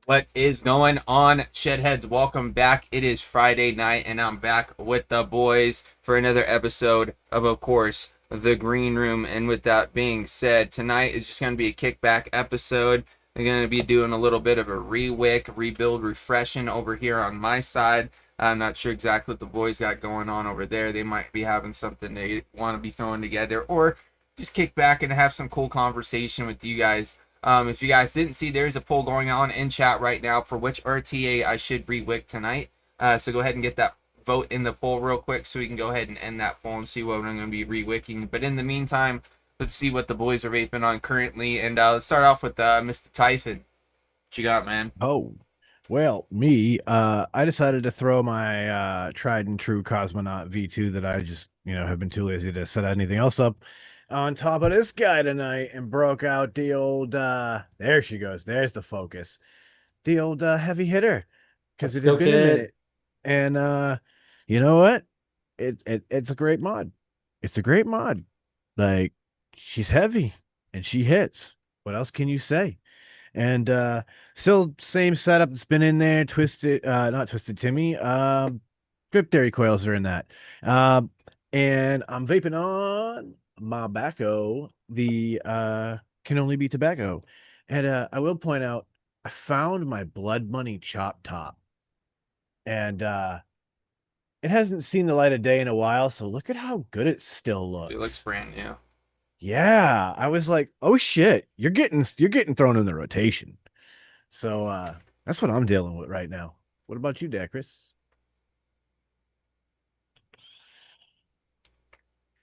What is going on, Shedheads? Welcome back. It is Friday night, and I'm back with the boys for another episode of course, The Green Room. And with that being said, tonight is just going to be a kickback episode. I'm going to be doing a little bit of a Rewick, rebuild, refreshing over here on my side. I'm not sure exactly what the boys got going on over there. They might be having something they want to be throwing together, or just kick back and have some cool conversation with you guys. If you guys didn't see, there's a poll going on in chat right now for which RTA I should rewick tonight. So go ahead and get that vote in the poll real quick so we can go ahead and end that poll and see what I'm going to be rewicking. But in the meantime, let's see what the boys are vaping on currently. And let's start off with Mr. Typhon. What you got, man? Oh, well, I decided to throw my tried and true Cosmonaut V2 that I just, have been too lazy to set anything else up on top of this guy tonight and broke out the old there she goes. There's the focus. The old heavy hitter. Because Let's it had go, been a kid. minute. And you know what? It's a great mod. It's a great mod. Like, she's heavy and she hits. What else can you say? And still same setup that's been in there. Twisted, not Twisted Timmy. Drip dairy coils are in that. And I'm vaping on my tobacco. The can only be tobacco. And I will point out, I found my Blood Money chop top, and it hasn't seen the light of day in a while. So look at how good it still looks. It looks brand new. Yeah, I was like, oh shit, you're getting thrown in the rotation. So that's what I'm dealing with right now. What about you, Dacris?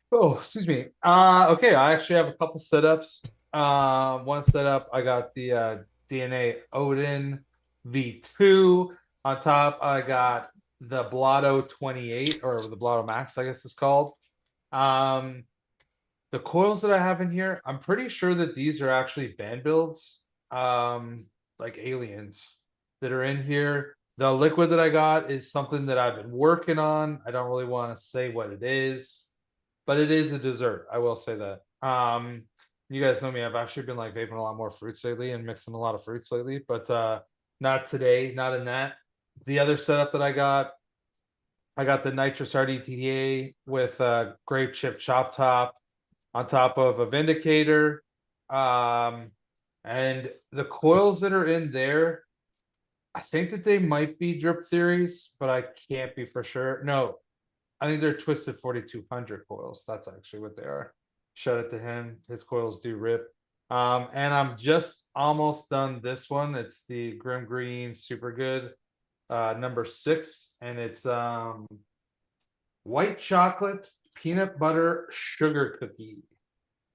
Oh, excuse me. Okay, I actually have a couple setups. One setup, I got the DNA Odin V2. On top, I got the Blotto 28, or the Blotto Max, I guess it's called. The coils that I have in here, I'm pretty sure that these are actually band builds, like aliens that are in here. The liquid that I got is something that I've been working on. I don't really want to say what it is, but it is a dessert. I will say that. You guys know me. I've actually been like vaping a lot more fruits lately and mixing a lot of fruits lately, but not today, not in that. The other setup that I got the nitrous RDTA with a grape chip chop top on top of a Vindicator. And the coils that are in there, I think that they might be drip theories, but I can't be for sure. No, I think they're twisted 4200 coils. That's actually what they are. Shout out to him. His coils do rip. And I'm just almost done this one. It's the Grim Green Super Good number 6, and it's white chocolate peanut butter sugar cookie.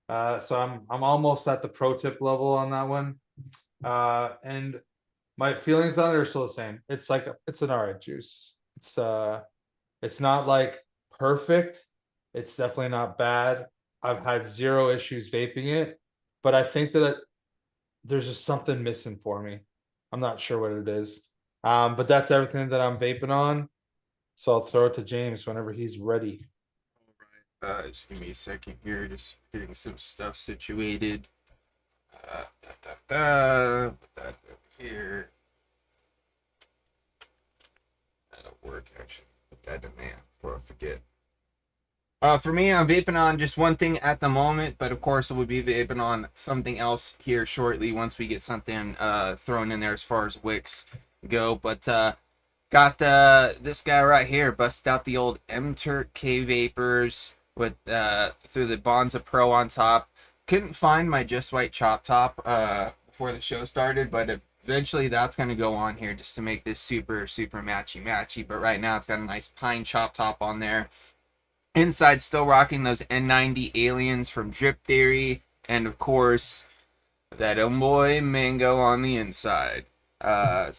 So I'm almost at the pro tip level on that one. And my feelings on it are still the same. It's like it's an alright juice. It's not like perfect. It's definitely not bad. I've had zero issues vaping it, but I think that there's just something missing for me. I'm not sure what it is. But that's everything that I'm vaping on. So I'll throw it to James whenever he's ready. Just give me a second here, just getting some stuff situated. Put that over here. That'll work, actually. Put that in there before I forget. For me, I'm vaping on just one thing at the moment, but of course, we'll be vaping on something else here shortly once we get something thrown in there as far as wicks go. But got this guy right here, busted out the old M-Turk K Vapors with through the Bonza Pro on top. Couldn't find my Just White chop top before the show started, but eventually that's going to go on here just to make this super matchy. But right now it's got a nice pine chop top on there. Inside, still rocking those N90 aliens from Drip Theory, and of course, that boy mango on the inside. With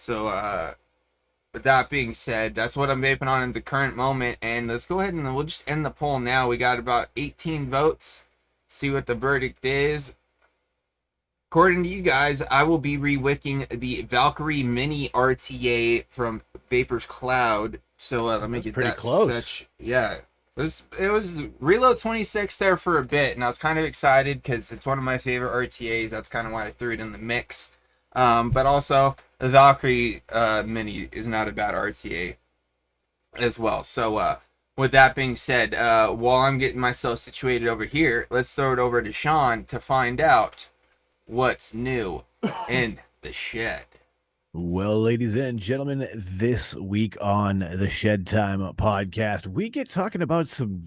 that being said, that's what I'm vaping on at the current moment, and let's go ahead and we'll just end the poll now. We got about 18 votes. See what the verdict is. According to you guys, I will be rewicking the Valkyrie Mini RTA from Vapor's Cloud. So let me get pretty that close. Yeah. It was Reload 26 there for a bit, and I was kind of excited because it's one of my favorite RTAs. That's kind of why I threw it in the mix. But also, the Valkyrie Mini is not a bad RTA as well. So, with that being said, while I'm getting myself situated over here, let's throw it over to Sean to find out what's new in the shed. Well, ladies and gentlemen, this week on the Shed Time podcast, we get talking about some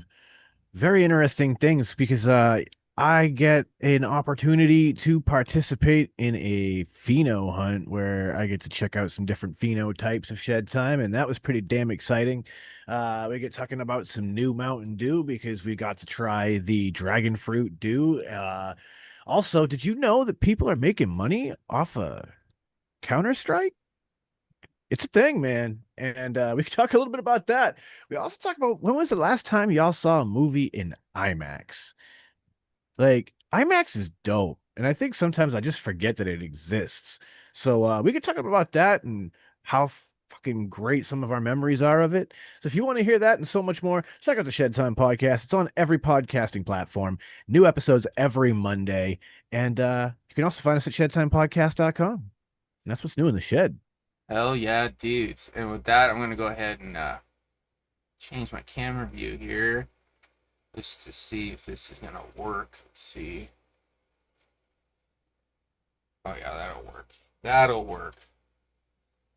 very interesting things because I get an opportunity to participate in a pheno hunt where I get to check out some different phenotypes of Shed Time, and that was pretty damn exciting. We get talking about some new Mountain Dew because we got to try the Dragon Fruit Dew. Also, did you know that people are making money off of Counter-Strike? It's a thing, man. And we can talk a little bit about that. We also talk about when was the last time y'all saw a movie in IMAX? Like, IMAX is dope. And I think sometimes I just forget that it exists. So we can talk about that and how fucking great some of our memories are of it. So if you want to hear that and so much more, check out the Shed Time podcast. It's on every podcasting platform. New episodes every Monday. And you can also find us at shedtimepodcast.com. And that's what's new in the shed. Hell yeah, dudes. And with that, I'm going to go ahead and change my camera view here just to see if this is going to work. Let's see. Oh, yeah, that'll work. That'll work.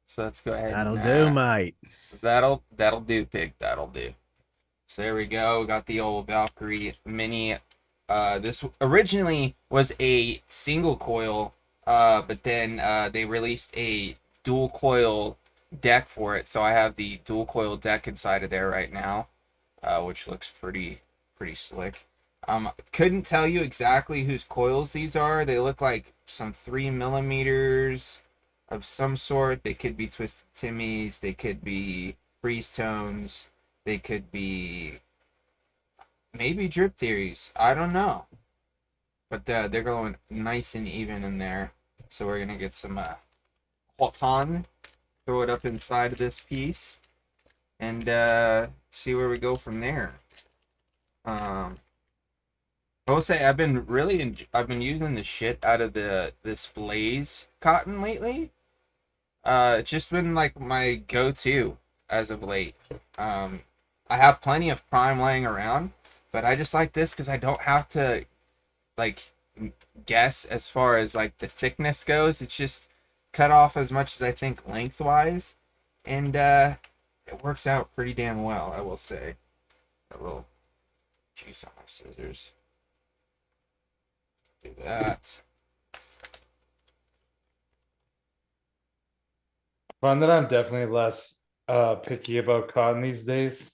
So let's go ahead That'll and, do, mate. That'll do, pig. That'll do. So there we go. We got the old Valkyrie Mini. This originally was a single coil, but then they released a dual coil deck for it. So I have the dual coil deck inside of there right now, which looks pretty slick. Couldn't tell you exactly whose coils these are. They look like some 3mm of some sort. They could be Twisted Timmys. They could be Freeze Tones. They could be maybe Drip Theories. I don't know. But they're going nice and even in there. So we're going to get some hot on. Throw it up inside of this piece. And see where we go from there. I will say I've been using the shit out of this Blaze cotton lately. It's just been like my go-to as of late. I have plenty of Prime laying around, but I just like this because I don't have to like guess as far as like the thickness goes. It's just cut off as much as I think lengthwise, and it works out pretty damn well, I will say. A little juice on my scissors. Do that. I find that I'm definitely less picky about cotton these days.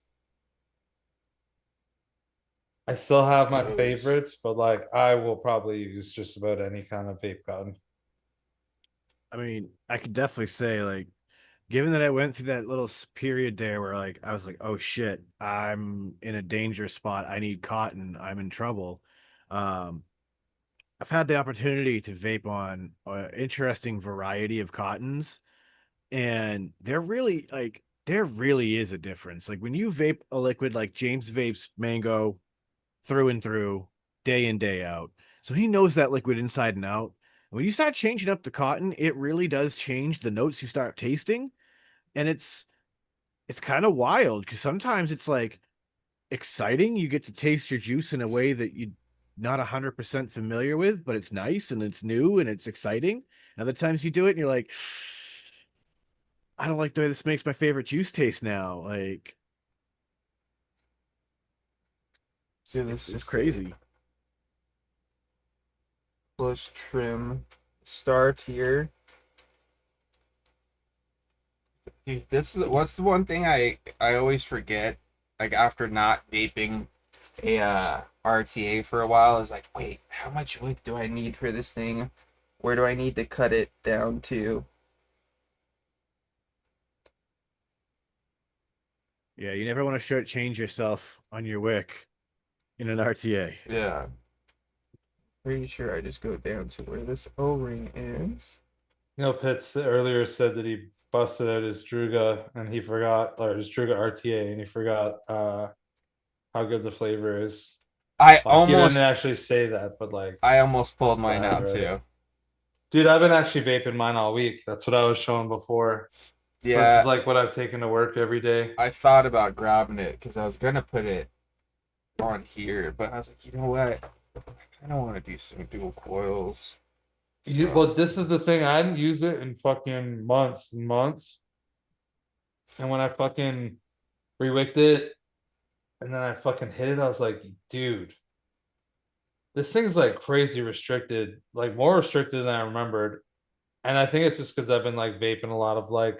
I still have my favorites, but like I will probably use just about any kind of vape cotton. I mean, I could definitely say, like, given that I went through that little period there where, like, I was like, oh shit, I'm in a danger spot. I need cotton. I'm in trouble. Um, I've had the opportunity to vape on an interesting variety of cottons, and there really is a difference. Like, when you vape a liquid like James Vapes Mango, through and through, day in, day out. So he knows that liquid inside and out. When you start changing up the cotton, it really does change the notes you start tasting. And it's kind of wild because sometimes it's like exciting. You get to taste your juice in a way that you're not 100% familiar with, but it's nice and it's new and it's exciting. And other times you do it and you're like, I don't like the way this makes my favorite juice taste now. Like, Dude, this it's is crazy. Plus trim start here. Dude, what's the one thing I always forget, like after not vaping a RTA for a while, is like, wait, how much wick do I need for this thing? Where do I need to cut it down to? Yeah, you never want to shortchange yourself on your wick in an RTA. Yeah. Pretty sure I just go down to where this O-ring is. Pitts earlier said that he busted out his Druga and he forgot, or his Druga RTA, and he forgot how good the flavor is. I Like, he didn't actually say that, but like, almost pulled that's what mine I out heard. too. Dude, I've been actually vaping mine all week. That's what I was showing before. So this Yeah, is like what I've taken to work every day. I thought about grabbing it because I was gonna put it on here, but I was like, you know what? I kind of want to do some dual coils. So, Well, this is the thing. I hadn't used it in fucking months and months. And when I fucking rewicked it and then I fucking hit it, I was like, dude, this thing's like crazy restricted, like more restricted than I remembered. And I think it's just because I've been like vaping a lot of like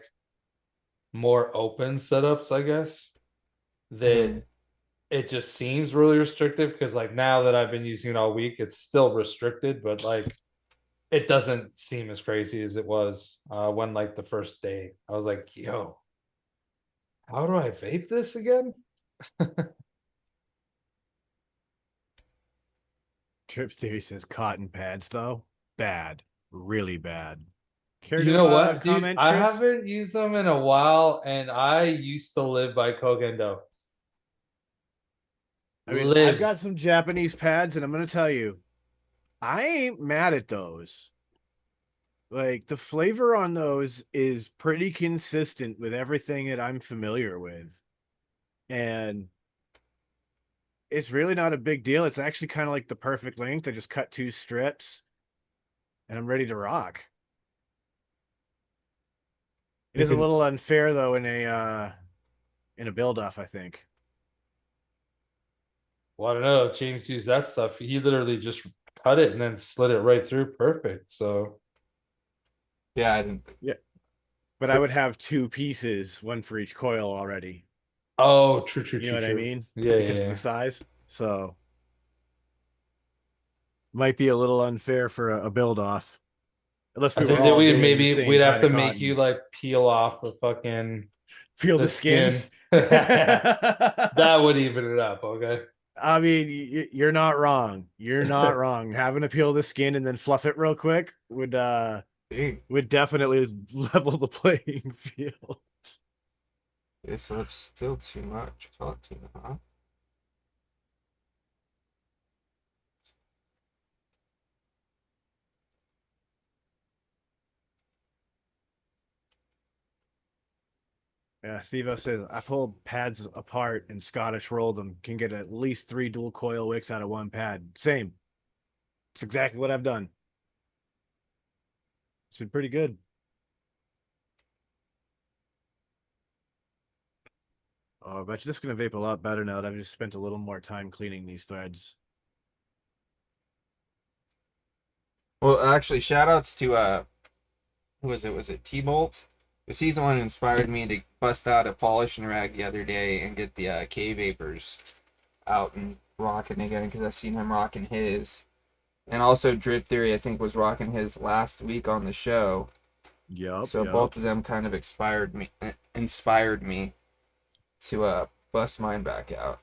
more open setups, I guess, that it just seems really restrictive. Because like now that I've been using it all week, it's still restricted, but like it doesn't seem as crazy as it was when like the first day I was like, yo, how do I vape this again? Trip Theory says cotton pads, though, bad, really bad. Care You to know what, dude? comment, I Chris? haven't used them in a while, and I used to live by Kogendo. I mean, I've got some Japanese pads, and I'm gonna tell you, I ain't mad at those. Like the flavor on those is pretty consistent with everything that I'm familiar with. And it's really not a big deal. It's actually kind of like the perfect length. I just cut 2 strips and I'm ready to rock. It is a little unfair though in a build off, I think. Well, I don't know if James used that stuff. He literally just cut it and then slid it right through. Perfect. So yeah, But I would have 2 pieces, one for each coil already. oh, true. You know what I mean? Yeah, Because of the size. So might be a little unfair for a build off. Unless I we were think that all doing the same we'd have kind to of make cotton. you like peel off the fucking Feel the skin. That would even it up, okay? I mean, you're not wrong. You're not wrong. Having to peel the skin and then fluff it real quick would definitely level the playing field. okay, so it's still too much cotton, huh? Yeah, Stevo says I pull pads apart and Scottish roll them. Can get at least 3 dual coil wicks out of one pad. Same. It's exactly what I've done. It's been pretty good. Oh, I bet you this is gonna vape a lot better now that I've just spent a little more time cleaning these threads. Well, actually, shout outs to who was it? Was it T-Bolt? Because he's the one who inspired me to bust out a polishing rag the other day and get the K Vapors out and rocking again, because I've seen him rocking his. And also Drip Theory, I think, was rocking his last week on the show. Yep. So both of them kind of inspired me to bust mine back out.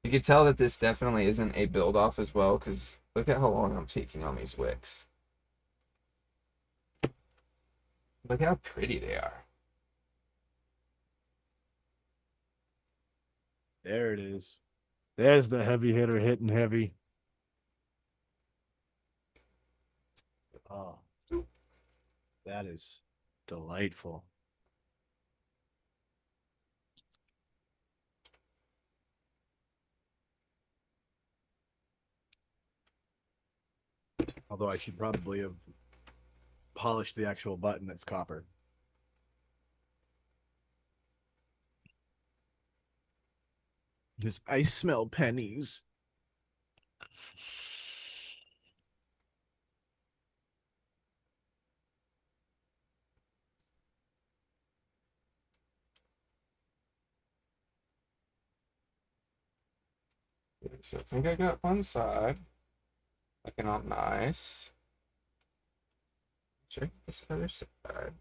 You can tell that this definitely isn't a build off as well, because look at how long I'm taking on these wicks. Look how pretty they are. There it is. There's the heavy hitter hitting heavy. Oh, that is delightful. Although I should probably have polished the actual button that's copper. Because I smell pennies. So I think I got one side looking all nice. Check this other side.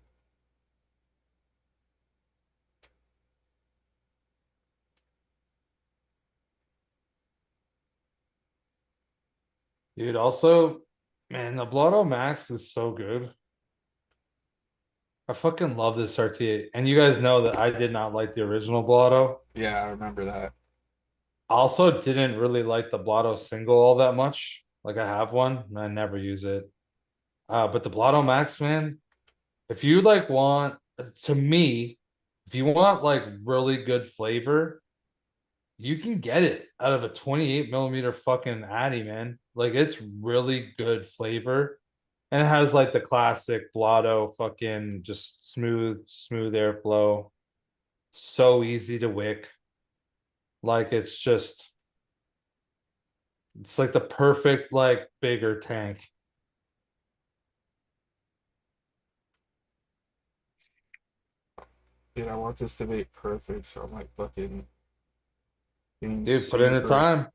Dude, also, man, the Blotto Max is so good. I fucking love this RT8. And you guys know that I did not like the original Blotto. Yeah, I remember that. I also didn't really like the Blotto single all that much. Like I have one and I never use it. But the Blotto Max, man, if you like want, to me, if you want like really good flavor, you can get it out of a 28 millimeter fucking Addy, man. Like it's really good flavor. And it has like the classic Blotto fucking just smooth airflow. So easy to wick. Like it's like the perfect like bigger tank. Dude, I want this to be perfect, so I'm like fucking being Dude, put in the time.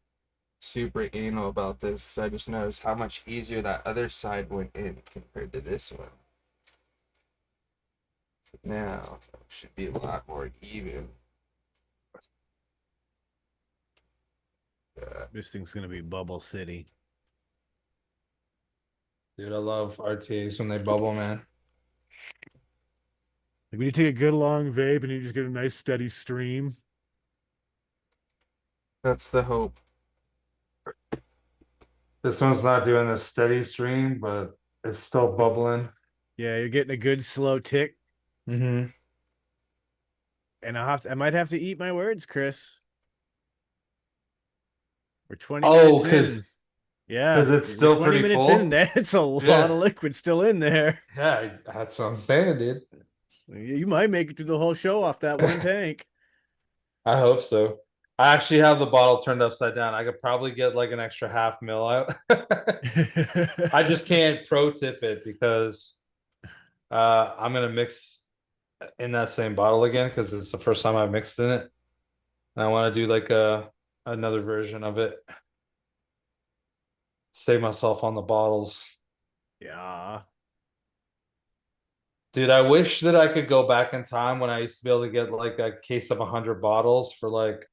super anal about this because I just noticed how much easier that other side went in compared to this one. So now it should be a lot more even. This thing's gonna be Bubble City. Dude, I love RTAs when they bubble, man. Like when you take a good long vape and you just get a nice steady stream. That's the hope. This one's not doing a steady stream, but it's still bubbling. Yeah, you're getting a good slow tick. Mm-hmm. And I might have to eat my words, Chris. We're 20 Oh, minutes in. Yeah, it's we're still 20 pretty minutes full. in. That's a lot Yeah. of liquid still in there. Yeah, that's what I'm saying, dude. You might make it through the whole show off that one tank. I hope so. I actually have the bottle turned upside down. I could probably get like an extra half mil out. I just can't pro tip it because I'm gonna mix in that same bottle again because it's the first time I've mixed in it. And I want to do like another version of it. Save myself on the bottles. Yeah. Dude, I wish that I could go back in time when I used to be able to get like a case of 100 bottles for like,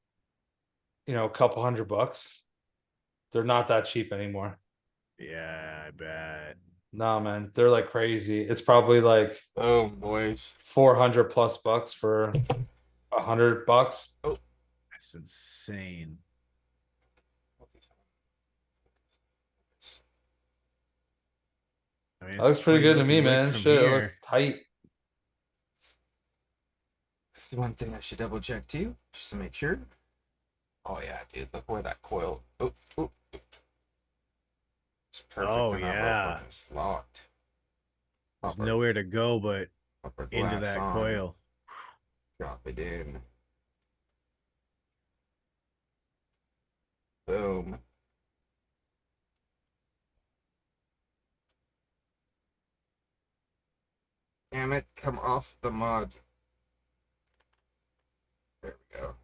a couple $100. They're not that cheap anymore. Yeah, I bet. No, man, they're like crazy. It's probably like Oh, boys. 400 plus bucks for $100. Oh, That's insane. I mean, That looks pretty good to me, man. Shit, it looks tight. One thing I should double check too, just to make sure. Oh yeah, dude, look where that coil. Oh, oh. It's perfect. Oh, when that yeah. motherfucker's locked. There's nowhere to go but Upper into glass that on. coil. Drop it in. Boom. Damn it, come off the mud. There we go.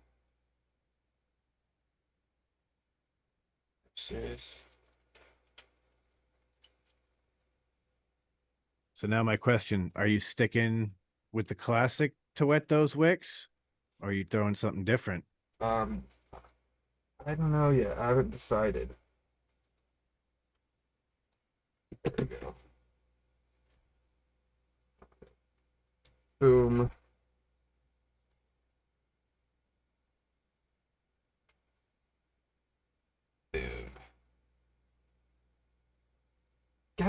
Serious. So now my question, are you sticking with the classic to wet those wicks? Or are you throwing something different? I don't know yet. I haven't decided. There we go. Boom.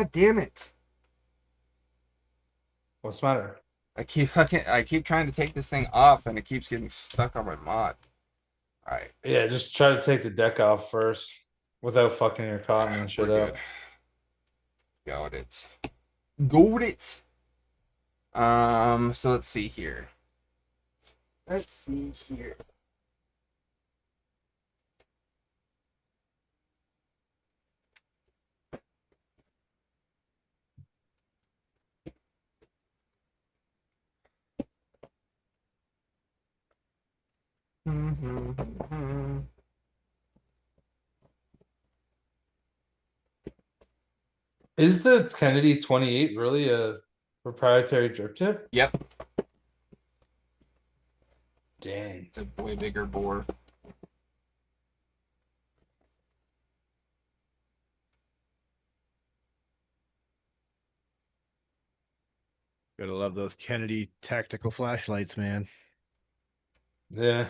God damn it. What's the matter? I keep trying to take this thing off and it keeps getting stuck on my mod. Alright. Yeah, just try to take the deck off first without fucking your cotton and We're shit good. up. Got it. Got it. So let's see here. Is the Kennedy 28 really a proprietary drip tip? Yep. Dang. It's a way bigger bore. Gotta love those Kennedy tactical flashlights, man. Yeah.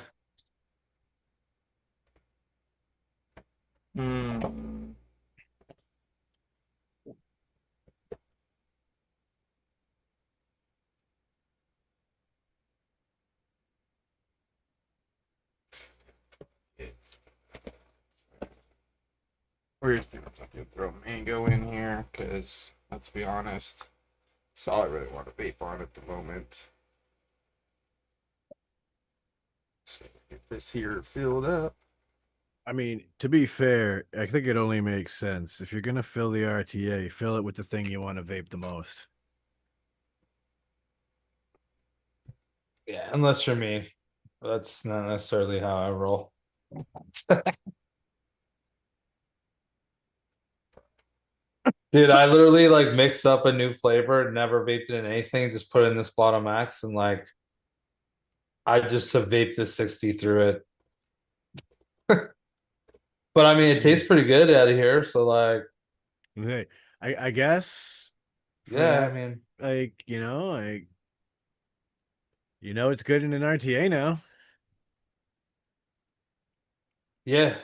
Hmm. We're just gonna fucking throw mango in here, because let's be honest, that's all I really want to vape on at the moment. So get this here filled up. I mean, to be fair, I think it only makes sense. If you're gonna fill the RTA, fill it with the thing you want to vape the most. Yeah, unless you're me. That's not necessarily how I roll. Dude, I literally like mixed up a new flavor, never vaped it in anything, just put it in this bottom max and like I just have vaped the 60 through it. But I mean it tastes pretty good out of here, so like Okay, I guess for yeah, that, I mean like it's good in an RTA now. yeah.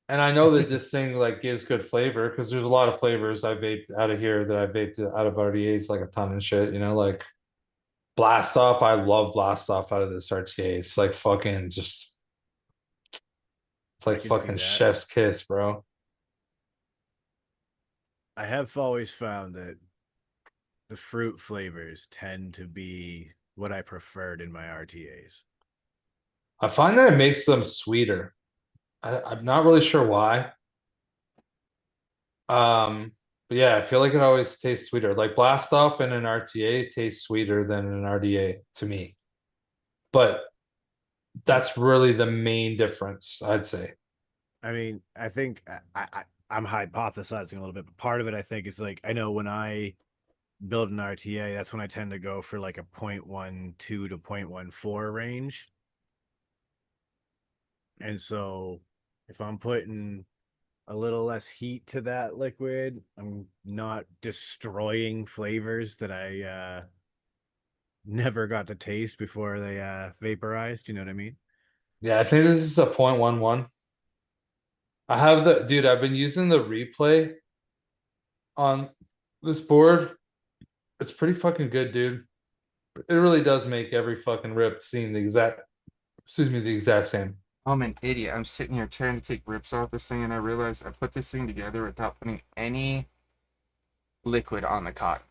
And I know that this thing like gives good flavor because there's a lot of flavors I vaped out of here that I vaped out of RDAs like a ton and shit, you know, like Blast Off. I love Blast Off out of this RTA. It's like fucking just it's I like can see fucking that. chef's kiss, bro. I have always found that the fruit flavors tend to be what I preferred in my RTAs. I find that it makes them sweeter. I'm not really sure why. But yeah, I feel like it always tastes sweeter. Like Blast Off in an RTA tastes sweeter than an RDA to me. But that's really the main difference, I'd say. I mean, I think I'm hypothesizing a little bit, but part of it I think is like I know when I build an RTA, that's when I tend to go for like a 0.12 to 0.14 range. And so if I'm putting a little less heat to that liquid, I'm not destroying flavors that I never got to taste before they vaporized. You know what I mean? Yeah, I think this is a 0.11. I have the dude, I've been using the replay on this board. It's pretty fucking good, dude. It really does make every fucking rip seem the exact same. I'm an idiot. I'm sitting here trying to take rips off this thing, and I realized I put this thing together without putting any liquid on the cotton.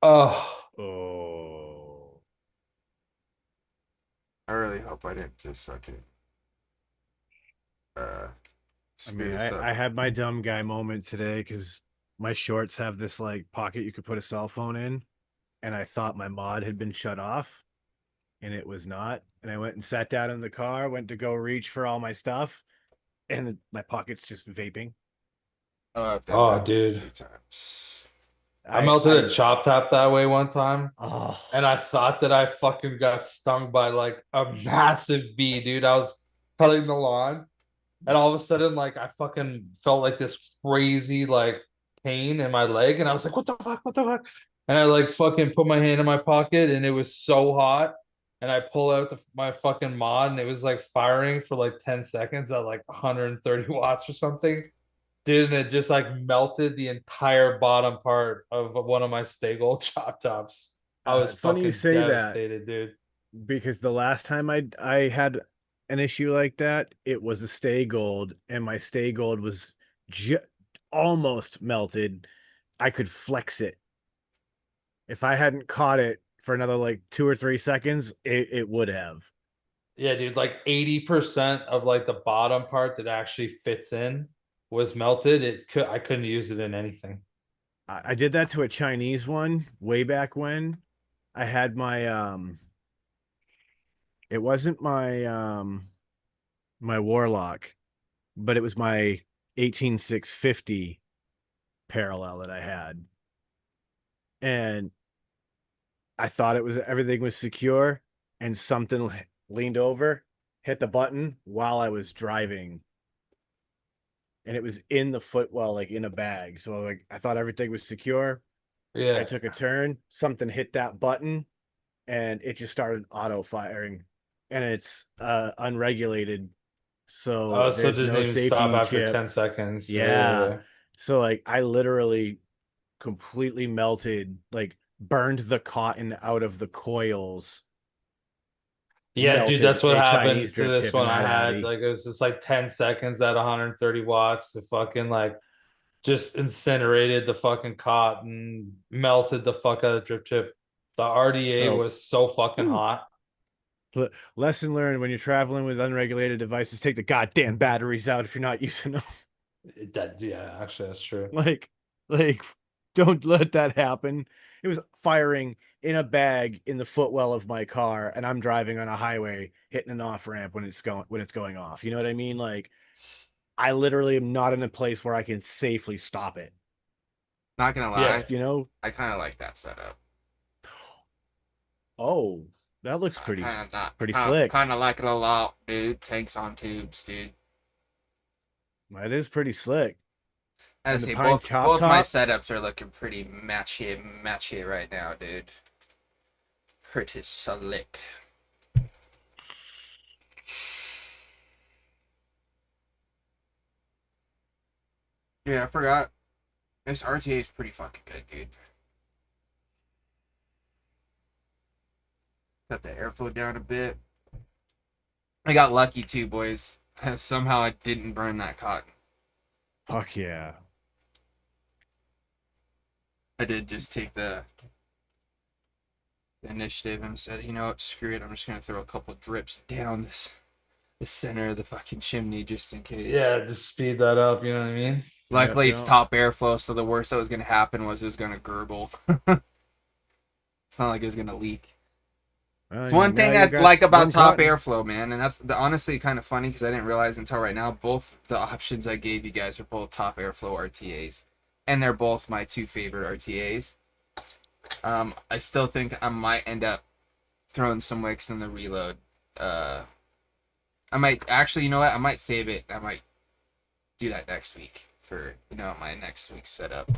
Oh. I really hope I didn't just fucking I mean, I had my dumb guy moment today because my shorts have this like pocket you could put a cell phone in, and I thought my mod had been shut off, and it was not. And I went and sat down in the car, went to go reach for all my stuff, and my pocket's just vaping. Oh, dude. 3 times. I melted a chop top that way one time. Oh, And I thought that I fucking got stung by like a massive bee, dude. I was cutting the lawn, and all of a sudden, like I fucking felt like this crazy like pain in my leg, and I was like, "What the fuck? What the fuck?" And I like fucking put my hand in my pocket, and it was so hot. And I pull out my fucking mod, and it was like firing for like 10 seconds at like 130 watts or something. Dude, and it just like melted the entire bottom part of one of my Stay Gold chop tops. I was Funny you fucking say that, devastated, dude. because the last time I had an issue like that, it was a Stay Gold, and my Stay Gold was almost melted. I could flex it. If I hadn't caught it for another like 2 or 3 seconds, it would have. Yeah, dude, like 80% of like the bottom part that actually fits in was melted. I couldn't use it in anything. I did that to a Chinese one way back when. I had my it wasn't my Warlock, but it was my 18650 parallel that I had. And I thought everything was secure, and something leaned over, hit the button while I was driving, and it was in the footwell, like in a bag. So like I thought everything was secure. I Yeah. took a turn, something hit that button, and it just started auto firing, and it's unregulated, so Oh, so it there's didn't no even stop safety after chip. 10 seconds. Yeah. Yeah. So like I literally completely melted, like burned the cotton out of the coils, Yeah, dude, melted that's what a happened Chinese to drip this tip in one I that had. Addy. Like it was just like 10 seconds at 130 watts to fucking like just incinerated the fucking cotton, melted the fuck out of the drip tip. The RDA So was so fucking whew, hot. lesson learned: when you're traveling with unregulated devices, take the goddamn batteries out if you're not using them. Yeah, actually, that's true. like like don't let that happen. It was firing in a bag in the footwell of my car, and I'm driving on a highway hitting an off ramp when it's going off. You know what I mean? Like I literally am not in a place where I can safely stop it. Not gonna Yeah. lie, You know? I kind of like that setup. Oh, that looks I kind of not, pretty slick. kind of like it a lot, dude. Tanks on tubes, dude. That is pretty slick. I And the say pine chop both my top. setups are looking pretty matchy right now, dude. Pretty slick. Yeah, I forgot. This RTA is pretty fucking good, dude. Got the airflow down a bit. I got lucky too, boys. Somehow I didn't burn that cotton. Fuck yeah. I did just take the initiative and said, you know what, screw it. I'm just gonna throw a couple drips down the center of the fucking chimney just in case. Yeah, just speed that up, you know what I mean? Luckily, Yep, it's yep. top airflow, so the worst that was gonna happen was it was gonna gurgle. It's not like it was gonna leak. It's one thing I like about top airflow, man, and that's honestly kind of funny because I didn't realize until right now. Both the options I gave you guys are both top airflow RTAs, and they're both my two favorite RTAs. I still think I might end up throwing some wicks in the reload. I might actually, you know what? I might save it. I might do that next week for my next week's setup.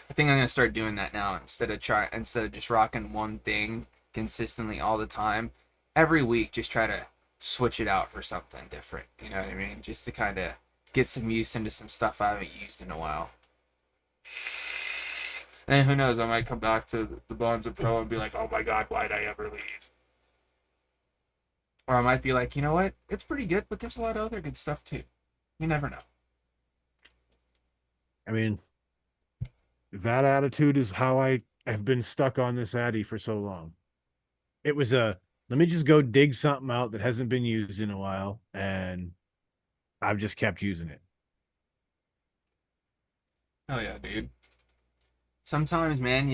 I think I'm gonna start doing that now instead of just rocking one thing consistently all the time. Every week, just try to switch it out for something different. You know what I mean? Just to kind of get some use into some stuff I haven't used in a while. And who knows? I might come back to the Bonza Pro and be like, "Oh my God, why'd I ever leave?" Or I might be like, "You know what? It's pretty good, but there's a lot of other good stuff too." You never know. I mean, that attitude is how I have been stuck on this Addy for so long. It was let me just go dig something out that hasn't been used in a while, and I've just kept using it. Oh yeah, dude. Sometimes, man,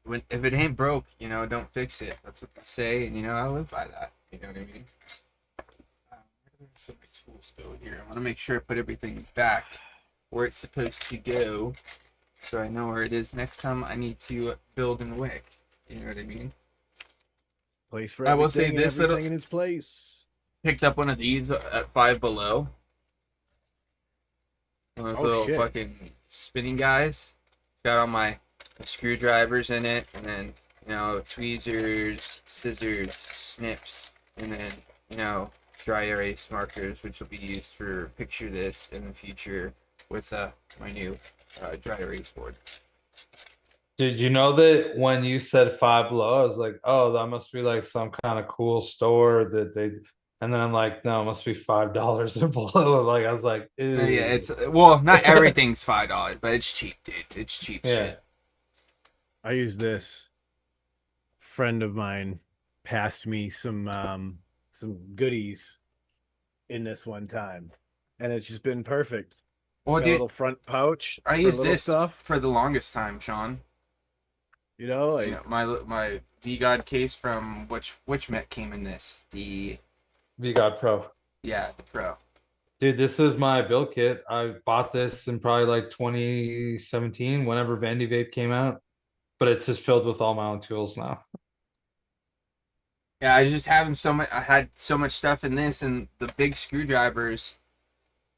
when if it ain't broke, don't fix it. That's what they say, and I live by that. You know what I mean? Some tools go here. I want to make sure I put everything back where it's supposed to go, so I know where it is next time I need to build and wick. You know what I mean? Place for I will say everything and this everything in its place. picked up one of these at Five Below. One of those little shit. fucking spinning guys. It's got all my screwdrivers in it, and then tweezers, scissors, snips, and then dry erase markers, which will be used for picture this in the future. with my new dry erase board. Did you know that when you said Five Below, I was like, oh, that must be like some kind of cool store that they. And then I'm like, no, it must be $5 or below. Like I was like, ew. Yeah, it's well, not everything's $5, but it's cheap, dude. It's cheap shit. I use this. Friend of mine passed me some goodies in this one time, and it's just been perfect. Well, Got a dude, little front pouch. I for used little this stuff. for the longest time, Sean. You know, like You know, my V-God case from which Met came in this? The VGod Pro. the Pro. Dude, this is my build kit. I bought this in probably like 2017, whenever Vandy Vape came out. But it's just filled with all my own tools now. Yeah, I was just having so much. I had so much stuff in this, and the big screwdrivers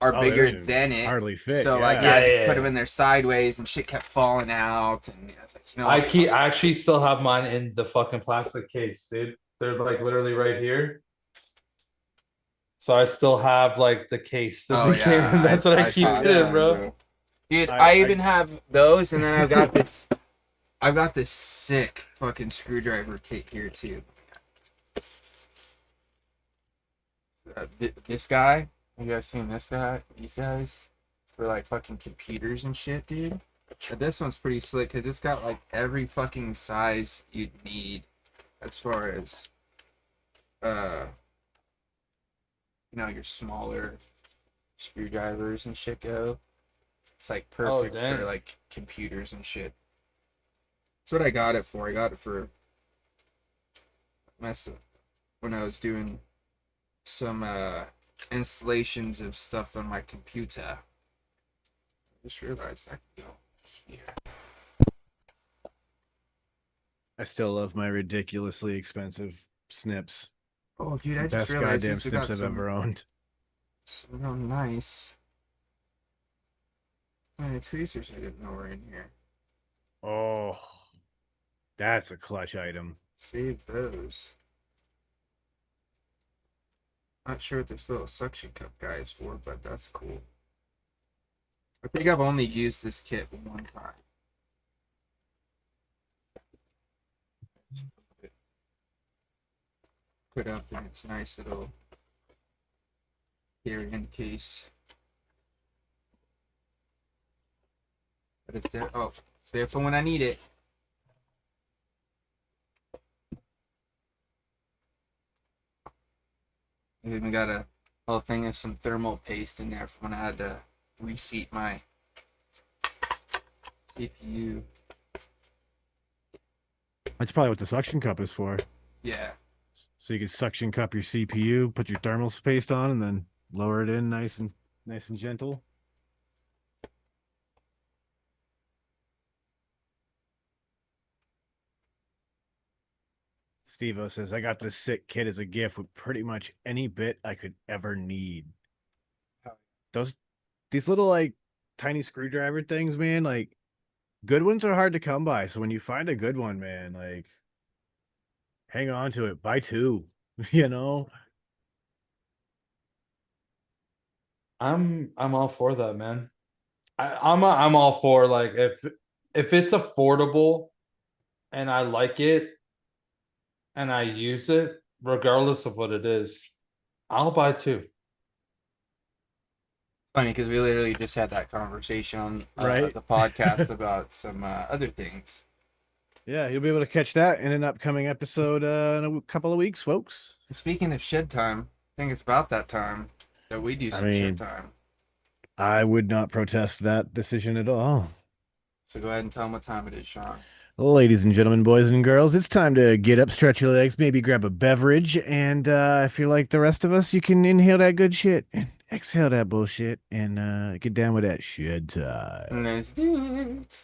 are bigger they than it. hardly fit. So like, Yeah, I had to yeah, put yeah. them in there sideways, and shit kept falling out. And I was like, I actually still have mine in the fucking plastic case, dude. They're like literally right here. So I still have like the case that they came in. That's what I keep saw it in, that, bro. Dude, I I even have those, and then I've got this. I've got this sick fucking screwdriver kit here too. This guy, have you guys seen this guy? These guys for like fucking computers and shit, dude. But this one's pretty slick because it's got like every fucking size you'd need as far as your smaller screwdrivers and shit go. It's like perfect dang. for like computers and shit. That's what I got it for. I got it for when I was doing some installations of stuff on my computer. I just realized I could go here. I still love my ridiculously expensive snips. Oh, dude, I just Best realized goddamn this. We got snips I've ever owned. some real nice. Man, tweezers I didn't know were in here. Oh, that's a clutch item. Save those. Not sure what this little suction cup guy is for, but that's cool. I think I've only used this kit one time. Put up in its nice little carry-in case. But it's there. Oh, it's there for when I need it. I even got a little thing of some thermal paste in there for when I had to reseat my CPU. That's probably what the suction cup is for. Yeah. So you can suction cup your CPU, put your thermal paste on, and then lower it in nice and gentle. Steve-O says, I got this sick kit as a gift with pretty much any bit I could ever need. These little like tiny screwdriver things, man, like good ones are hard to come by. So when you find a good one, man, like hang on to it. Buy two, you know? I'm all for that, man. I'm all for like if it's affordable and I like it and I use it, regardless of what it is, I'll buy two. Funny because we literally just had that conversation on Right. the podcast about some other things. Yeah, you'll be able to catch that in an upcoming episode in a couple of weeks, folks. Speaking of shed time, I think it's about that time that we do some shed time. I would not protest that decision at all. So go ahead and tell them what time it is, Sean. Ladies and gentlemen, boys and girls, it's time to get up, stretch your legs, maybe grab a beverage, and if you're like the rest of us, you can inhale that good shit and exhale that bullshit and get down with that shed time. Let's do it.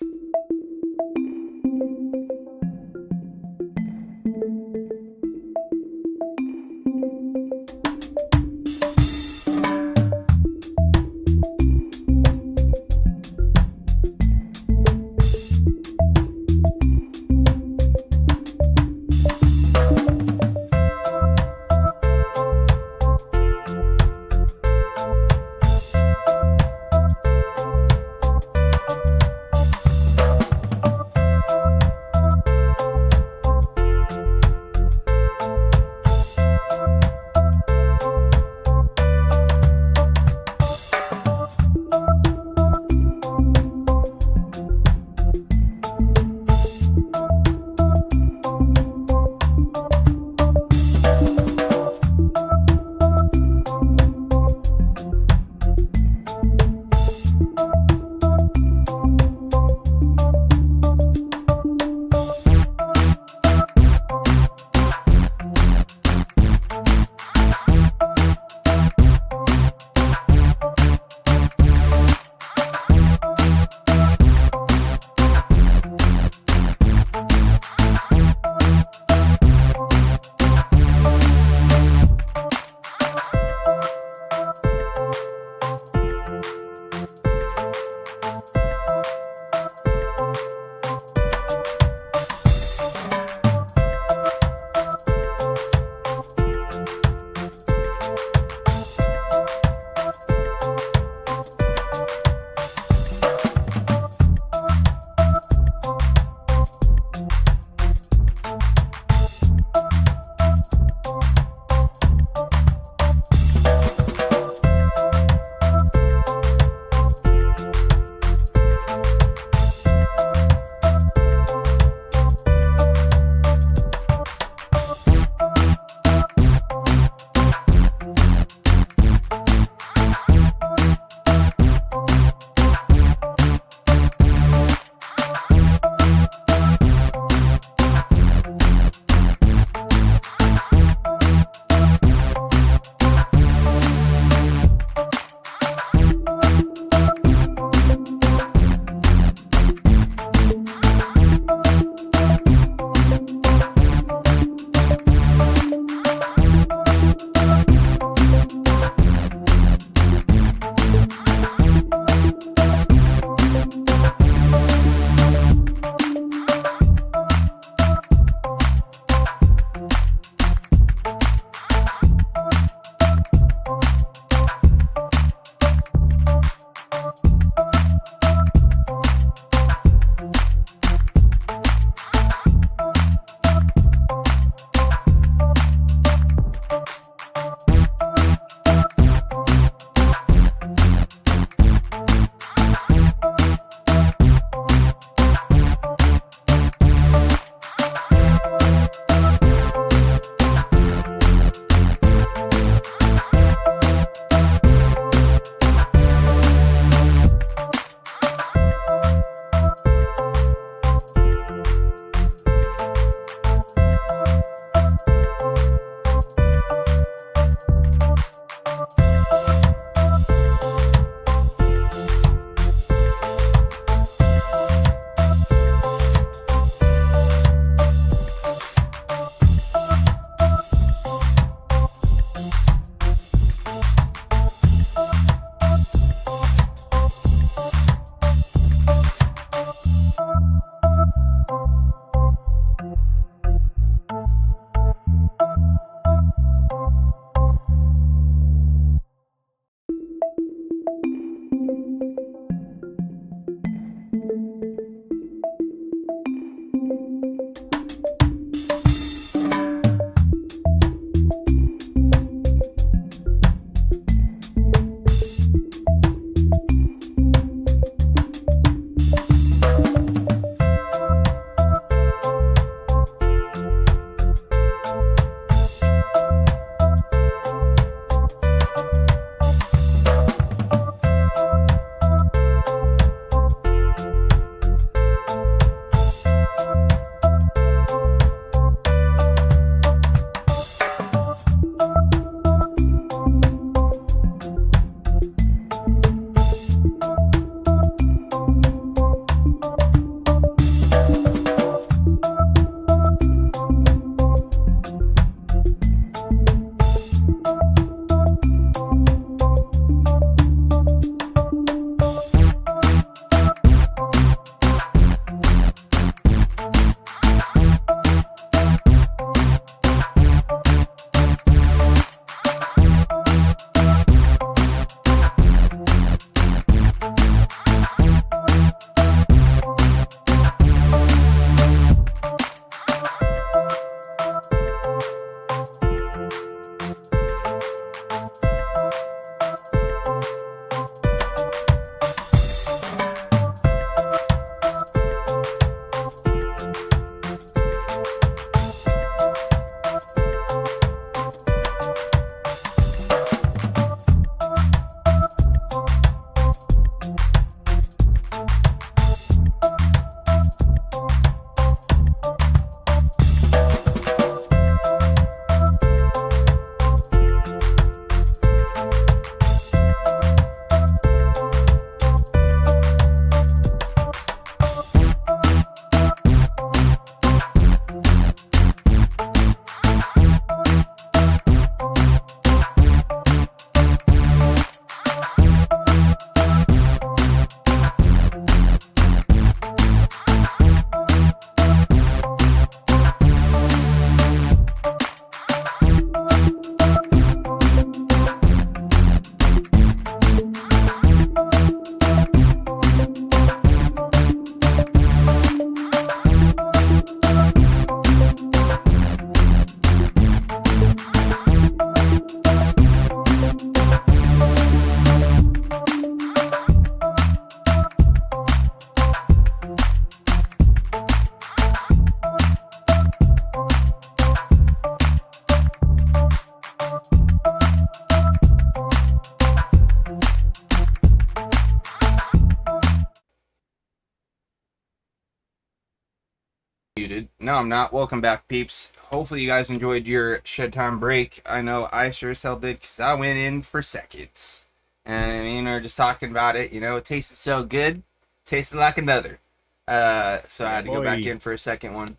Muted. No, I'm not. Welcome back, peeps. Hopefully you guys enjoyed your Shed Time break. I know I sure as hell did, because I went in for seconds. And I mean, we're just talking about it. It tasted so good. Tasted like another. So I had to go back in for a second one.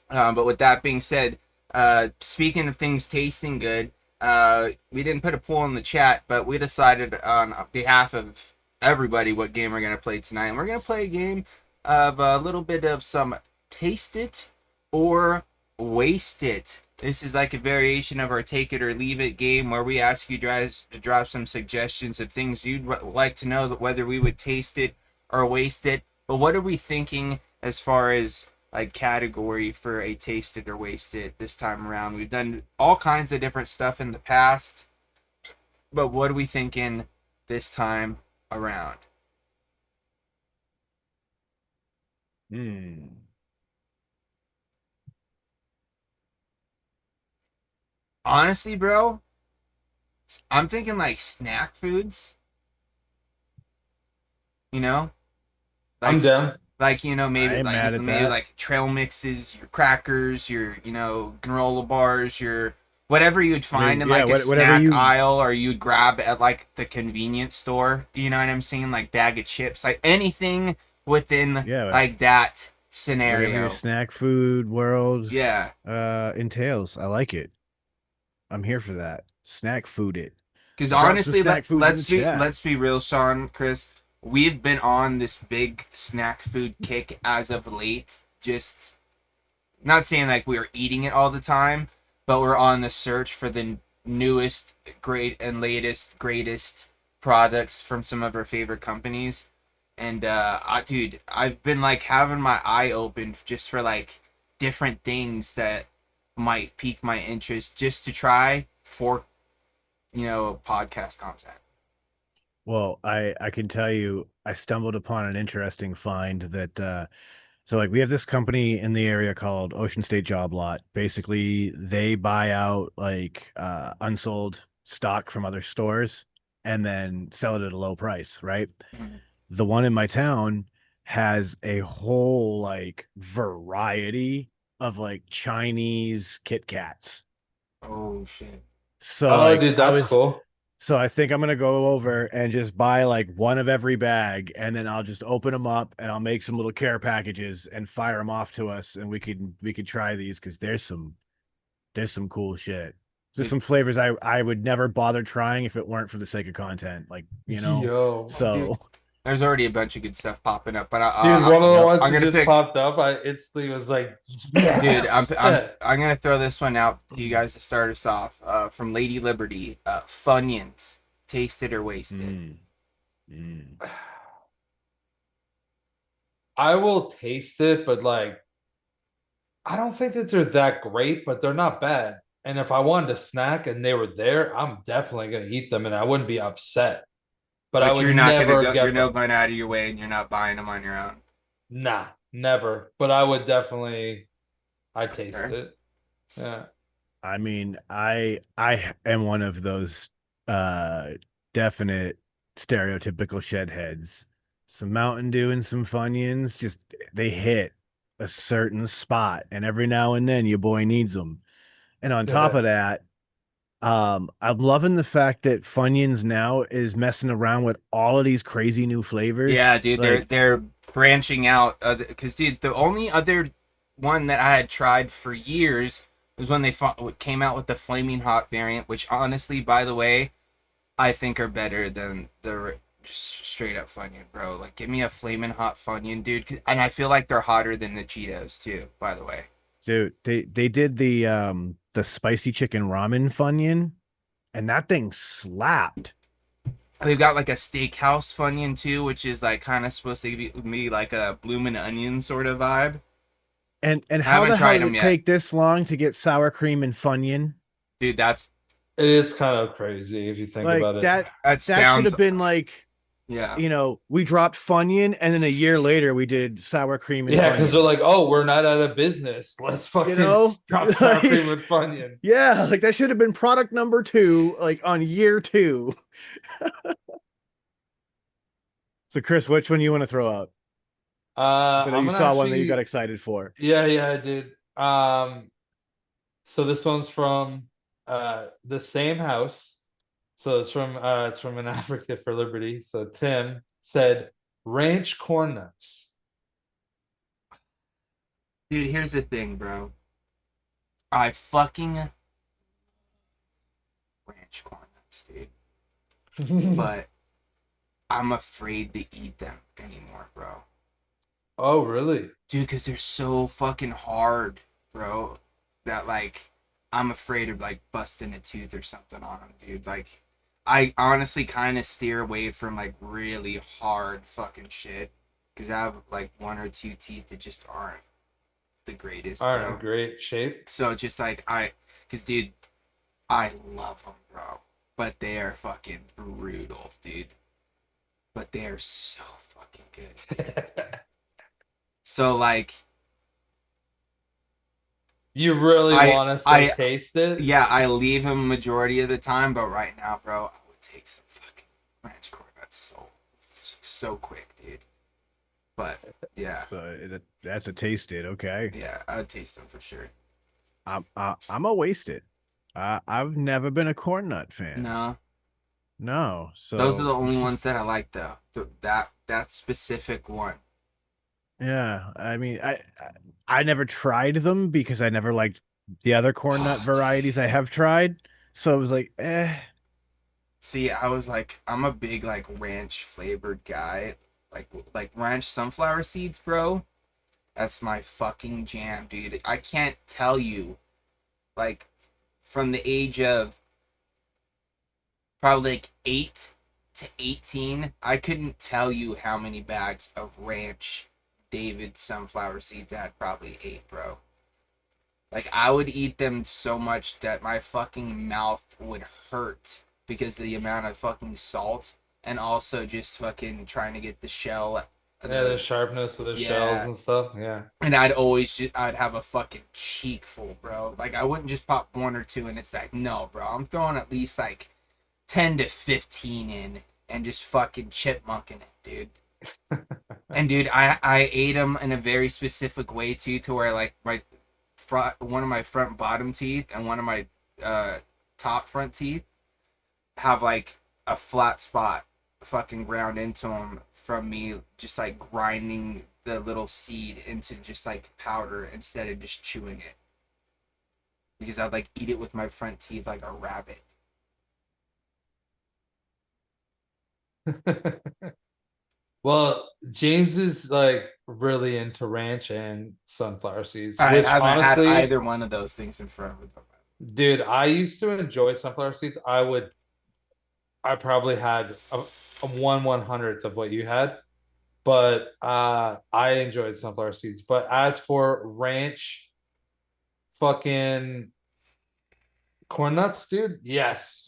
But with that being said, speaking of things tasting good, we didn't put a poll in the chat, but we decided on behalf of everybody what game we're going to play tonight. And we're going to play a game of a little bit of some taste it or waste it. This is like a variation of our take it or leave it game, where we ask you guys to drop some suggestions of things you'd like to know, that whether we would taste it or waste it. But what are we thinking as far as like category for a taste it or waste it this time around? We've done all kinds of different stuff in the past, but what are we thinking this time around? Honestly, bro, I'm thinking like snack foods. Like, I'm down. Like, maybe I ain't mad at that. like trail mixes, your crackers, your, granola bars, your whatever you'd find in like a snack aisle, or you'd grab at like the convenience store. You know what I'm saying? Like bag of chips, like anything within like that scenario. Whatever your snack food world entails. I like it. I'm here for that. Snack food it. Because honestly, let's be real, Sean, Chris. We've been on this big snack food kick as of late. Just not saying like we're eating it all the time, but we're on the search for the newest, greatest products from some of our favorite companies. And dude, I've been like having my eye open just for like different things that might pique my interest, just to try for podcast content. Well, I can tell you, I stumbled upon an interesting find that so like we have this company in the area called Ocean State Job Lot. Basically, they buy out like unsold stock from other stores and then sell it at a low price, right? Mm-hmm. The one in my town has a whole like variety of like Chinese Kit Kats. Oh shit. So dude, that's cool. So I think I'm gonna go over and just buy like one of every bag, and then I'll just open them up and I'll make some little care packages and fire them off to us, and we could try these, because there's some cool shit. There's some flavors I would never bother trying if it weren't for the sake of content, like So dude, there's already a bunch of good stuff popping up, but one of the ones that just popped up, I instantly was like, yes! Dude, I'm gonna throw this one out to you guys to start us off. From Lady Liberty, Funyuns, taste it or waste it. I will taste it, but like, I don't think that they're that great, but they're not bad. And if I wanted a snack and they were there, I'm definitely gonna eat them, and I wouldn't be upset. But I would you're not never gonna go, you're not going out of your way, and you're not buying them on your own. Nah, never. But I would definitely, I'd taste it. Yeah. I mean, I am one of those definite stereotypical shed heads. Some Mountain Dew and some Funyuns, just they hit a certain spot, and every now and then your boy needs them. And on top of that, I'm loving the fact that Funyuns now is messing around with all of these crazy new flavors. Yeah, dude, like, they're branching out. Because, dude, the only other one that I had tried for years was when they came out with the Flaming Hot variant, which honestly, by the way, I think are better than the just straight up Funyun, bro. Like, give me a Flaming Hot Funyun, dude. And I feel like they're hotter than the Cheetos, too, by the way. Dude, they did the spicy chicken ramen Funyun, and that thing slapped. They've got like a steakhouse Funyun too, which is like kind of supposed to be like a bloomin' onion sort of vibe. And how the hell did it take this long to get sour cream and Funyun? Dude, it is kind of crazy if you think about it. That should have been like, we dropped Funyun, and then a year later we did sour cream and Funyun. Because they're like, oh, we're not out of business. Let's fucking drop sour cream and Funyun. Yeah, like that should have been product number 2, like on year 2. So Chris, which one you want to throw out? I know I'm you gonna saw one that you actually, got excited for. yeah, I did. So this one's from the same house. So it's from an Advocate for Liberty. So Tim said ranch corn nuts. Dude, here's the thing, bro. I fucking ranch corn nuts, dude. But I'm afraid to eat them anymore, bro. Oh, really? Dude, because they're so fucking hard, bro. That, like, I'm afraid of, like, busting a tooth or something on them, dude. Like, I honestly kind of steer away from, like, really hard fucking shit. Because I have, like, one or two teeth that just aren't the greatest, Aren't bro. in great shape. So just, like, because, dude, I love them, bro. But they are fucking brutal, dude. But they are so fucking good. So, like, You really I want to say I taste it? yeah, I leave him majority of the time, but right now, bro, I would take some fucking ranch corn nuts so quick, dude. But yeah, That's a taste it. Okay. yeah, I'd taste them for sure. I'm a waste it. I've never been a corn nut fan. No, No. those are the So only ones that I like though. That specific one. yeah, I mean, I never tried them because I never liked the other corn nut Oh, varieties I dude. have tried. So I was like, eh. See, I was like, I'm a big like ranch flavored guy, like ranch sunflower seeds, bro. That's my fucking jam, dude. I can't tell you, like, from the age of probably like 8 to 18, I couldn't tell you how many bags of ranch David sunflower seeds I had probably ate, bro. Like, I would eat them so much that my fucking mouth would hurt because of the amount of fucking salt and also just fucking trying to get the shell. Yeah, the sharpness of the shells Yeah. and stuff. Yeah. And I'd have a fucking cheek full, bro. Like, I wouldn't just pop one or two and it's like, no, bro. I'm throwing at least like 10 to 15 in and just fucking chipmunking it, dude. And dude, I ate them in a very specific way too, to where like my one of my front bottom teeth and one of my top front teeth have like a flat spot fucking ground into them from me just like grinding the little seed into just like powder instead of just chewing it, because I'd like eat it with my front teeth like a rabbit. Well, James is like really into ranch and sunflower seeds, I which haven't had honestly, either one of those things in front of them. dude, I used to enjoy sunflower seeds. I probably had a 1/100th of what you had, but I enjoyed sunflower seeds. But as for ranch fucking corn nuts, dude, yes.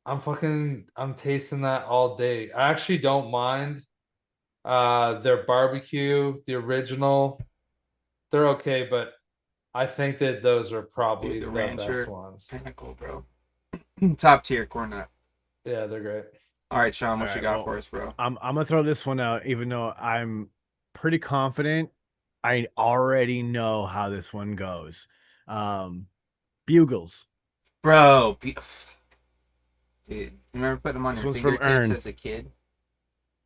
I'm tasting that all day. I actually don't mind their barbecue, the original. They're okay, but I think that those are probably Dude, the the best Rancher ones. pinnacle, bro. Top tier corn nut. Yeah, they're great. All right, Sean, what All you right, got well, for us, bro? I'm gonna throw this one out, even though I'm pretty confident I already know how this one goes. Um, Bugles. Bro, dude, you remember putting them on This your one's from fingertips Ern. as a kid?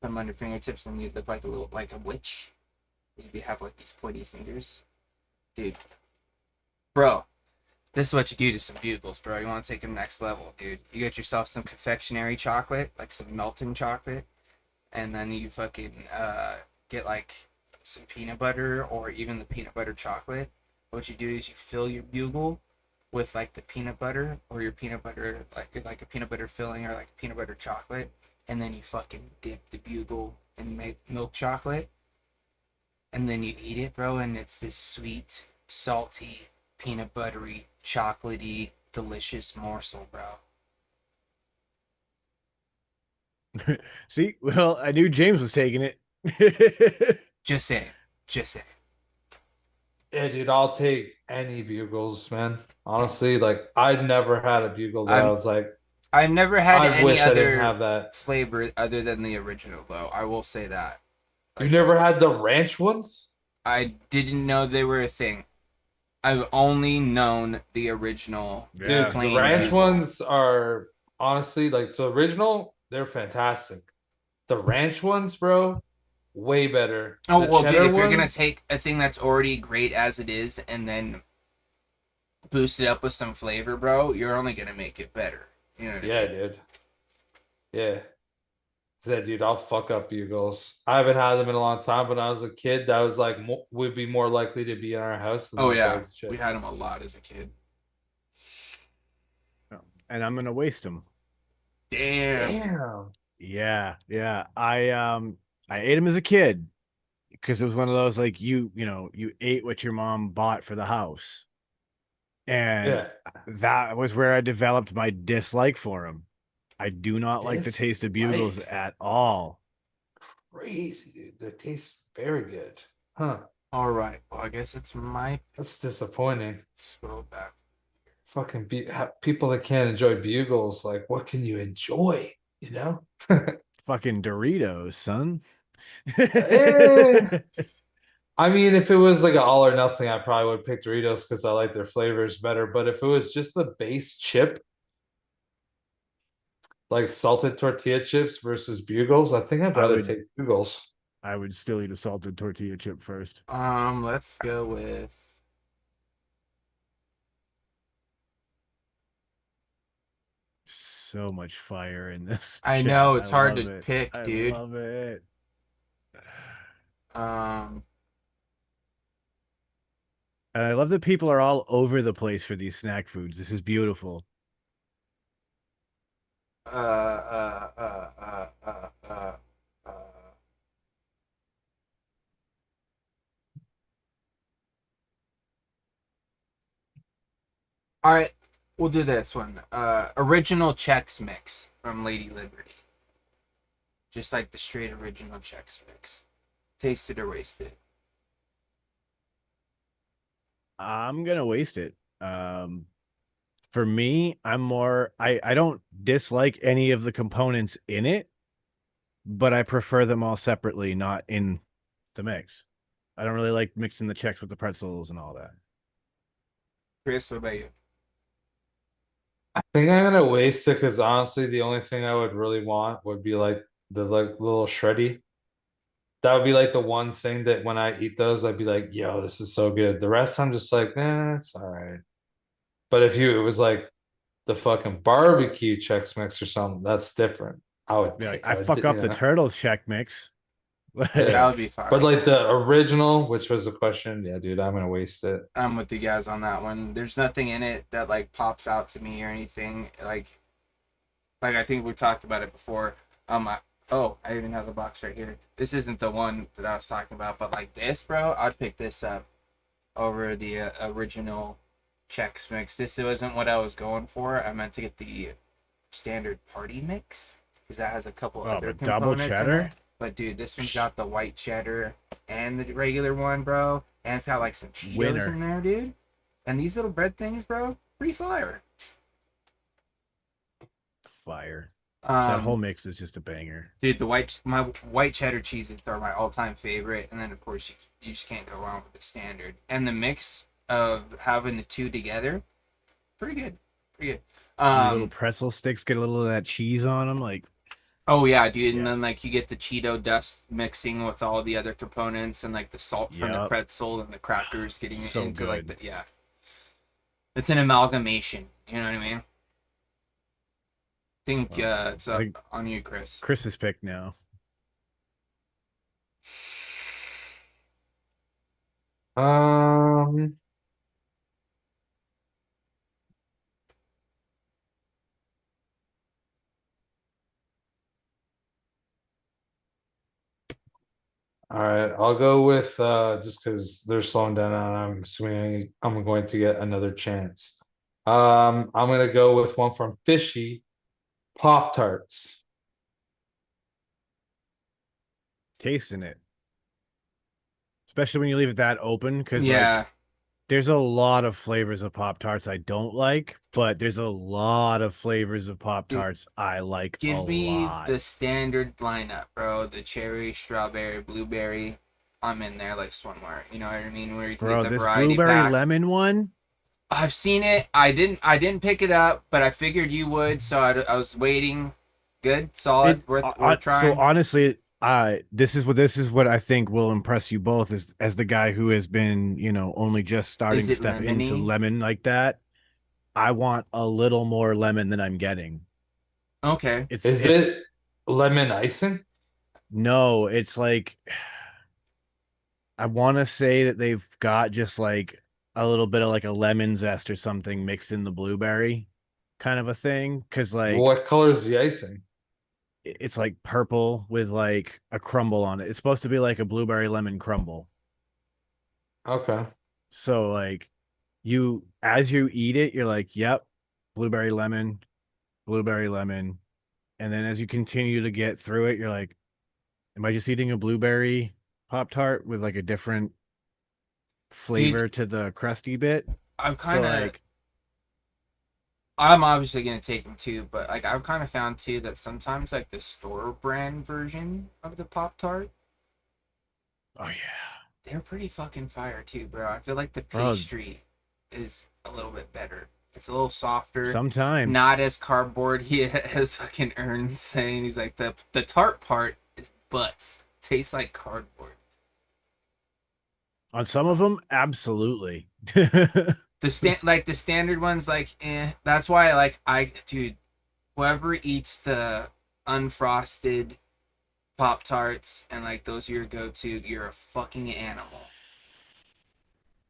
Put them on your fingertips and you'd look like like a witch. You'd have like these pointy fingers. Dude. Bro, this is what you do to some bugles, bro. You want to take them next level, dude. You get yourself some confectionery chocolate, like some melting chocolate, and then you fucking get like some peanut butter or even the peanut butter chocolate. What you do is you fill your bugle with like the peanut butter or your peanut butter like a peanut butter filling or like peanut butter chocolate, and then you fucking dip the bugle in milk chocolate, and then you eat it, bro, and it's this sweet, salty, peanut buttery, chocolatey, delicious morsel, bro. See, well, I knew James was taking it. Just saying. Just saying. Yeah, dude, I'll take any bugles, man. Honestly, like I'd never had a bugle that I was like, I've never had I any wish I didn't other have that. flavor other than the original, though. I will say that. You've never had the ranch ones? I didn't know they were a thing. I've only known the original. Yeah. Just Dude, the plain ranch bugle. ones are honestly like so original, they're fantastic. The ranch ones, bro, way better. Oh The well, dude, cheddar if you're gonna ones, take a thing that's already great as it is and then boost it up with some flavor, bro, you're only gonna make it better. You know what yeah, I mean? dude. Yeah. Said, dude, I'll fuck up bugles. I haven't had them in a long time. When I was a kid, that was like would be more likely to be in our house than Oh those yeah, bags of shit. we had them a lot as a kid. And I'm gonna waste them. Damn. Damn. Yeah, yeah. I ate them as a kid because it was one of those like you know you ate what your mom bought for the house, and Yeah. that was where I developed my dislike for them. I do not like the taste of bugles Dislike? at all. Crazy, dude. They taste very good. Huh. All right. Well, I guess it's my That's disappointing. scroll back. Fucking people that can't enjoy bugles, like, what can you enjoy? You know? Fucking Doritos, son. Eh. I mean, if it was like an all or nothing, I probably would pick Doritos because I like their flavors better. But if it was just the base chip, like salted tortilla chips versus bugles, I think I'd I rather would take bugles. I would still eat a salted tortilla chip first. Let's go with. So much fire in this. I chat. know it's hard love to it. pick, I dude. love it. Um, And I love that people are all over the place for these snack foods. This is beautiful. uh, uh, uh, uh, uh, uh, uh. All right, we'll do this one. Original Chex Mix from Lady Liberty. Just like the straight original Chex Mix. Taste it or waste it. I'm gonna waste it. For me, I don't dislike any of the components in it, but I prefer them all separately, not in the mix. I don't really like mixing the Chex with the pretzels and all that. Chris, what about you? I think I'm gonna waste it because honestly, the only thing I would really want would be like the like little shreddy. That would be like the one thing that when I eat those, I'd be like, yo, this is so good. The rest, I'm just like, it's all right. But if it was like the fucking barbecue Chex Mix or something, that's different. I would Be like, take, I fuck up the turtles Chex mix. That would be fine. But like the original, which was the question, yeah, dude, I'm gonna waste it. I'm with you guys on that one. There's nothing in it that like pops out to me or anything. Like I think we talked about it before. I even have the box right here. This isn't the one that I was talking about, but like this, bro, I'd pick this up over the original Chex Mix. This wasn't what I was going for. I meant to get the standard party mix because that has a couple other but double components in cheddar? it. But dude, this one's got the white cheddar and the regular one, bro. And it's got like some Cheetos Winner. in there, dude. And these little bread things, bro, pretty fire. Fire. That whole Um, mix is just a banger. dude, my white cheddar cheeses are my all-time favorite, and then of course you just can't go wrong with the standard. And the mix of having the two together, pretty good, pretty good. The little pretzel sticks get a little of that cheese on them, like Oh yeah, dude, and then Yes. like you get the Cheeto dust mixing with all the other components, and like the salt from the Yup. pretzel and the crackers getting So into like good. the yeah. It's an amalgamation. You know what I mean? Think Well, it's I up think on you, Chris. Chris's pick now. Um, all right, I'll go with just because they're slowing down and I'm assuming I'm going to get another chance. I'm gonna go with one from Fishy, Pop Tarts. Tasting it. Especially when you leave it that open, because like Yeah, there's a lot of flavors of Pop-Tarts I don't like, but there's a lot of flavors of Pop-Tarts I like a Give me lot. the standard lineup, bro. The cherry, strawberry, blueberry. I'm in there like swimwear. You know what I mean? Where you can Bro, get the this variety blueberry pack. lemon one, I've seen it. I didn't pick it up, but I figured you would, so I was waiting. Good, solid, worth so trying. honestly, this is what I think will impress you both as the guy who has been, only just starting Is to it step into lemony? lemon like that. I want a little more lemon than I'm getting. Okay. Is It's it lemon icing? no, it's like I want to say that they've got just like a little bit of like a lemon zest or something mixed in the blueberry kind of a thing. Cause like What color is the icing? it's like purple with like a crumble on it. It's supposed to be like a blueberry lemon crumble. Okay. So like as you eat it, you're like, yep, blueberry lemon, blueberry lemon. And then as you continue to get through it, you're like, am I just eating a blueberry Pop Tart with like a different Dude, flavor to the crusty bit? I've So kind of like, I'm obviously gonna take them too, but like I've kind of found too that sometimes like the store brand version of the Pop Tart, oh yeah, they're pretty fucking fire too, bro. I feel like the bro, pastry is a little bit better. It's a little softer, sometimes not as cardboardy as fucking Ern's saying. He's like the tart part is butts, tastes like cardboard. on some of them, absolutely. The standard ones like That's why like dude, whoever eats the unfrosted Pop Tarts and like those are your go to, you're a fucking animal.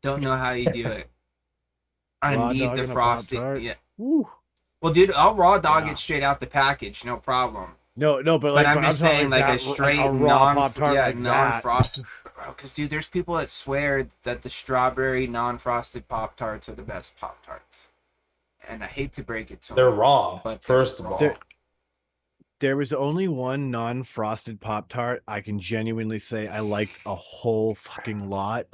Don't know how you do it. I Raw need dog the and a Pop frosting. Tart. Yeah. Woo. Well, dude, I'll raw dog Yeah. it straight out the package, no problem. No, but But like, I'm but I'm just talking saying, like like a that, like a straight raw Pop Tart like non that. frosted. Because dude, there's people that swear that the strawberry non frosted Pop Tarts are the best Pop Tarts, and I hate to break it to They're them, wrong, but first of all. There was only one non-frosted Pop Tart I can genuinely say I liked a whole fucking lot,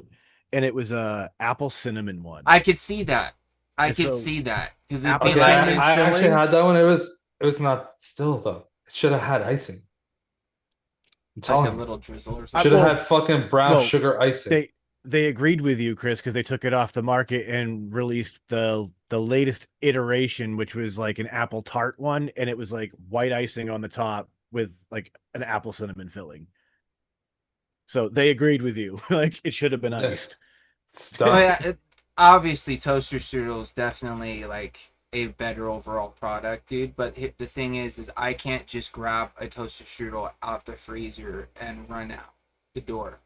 and it was a apple cinnamon one. I could see that. I And could so see that because it'd apple be Okay, like cinnamon I actually filling. had that one. It was not still though. It should have had icing. I'm like a telling you. little drizzle or I, Should something. have well, had fucking brown well, sugar icing. they agreed with you, Chris, because they took it off the market and released the latest iteration, which was like an apple tart one, and it was like white icing on the top with like an apple cinnamon filling. So they agreed with you, like it should have been Yeah. iced. Oh Stuff. yeah, obviously toaster strudel is definitely like a better overall product, dude. But the thing is I can't just grab a toaster strudel out the freezer and run out the door.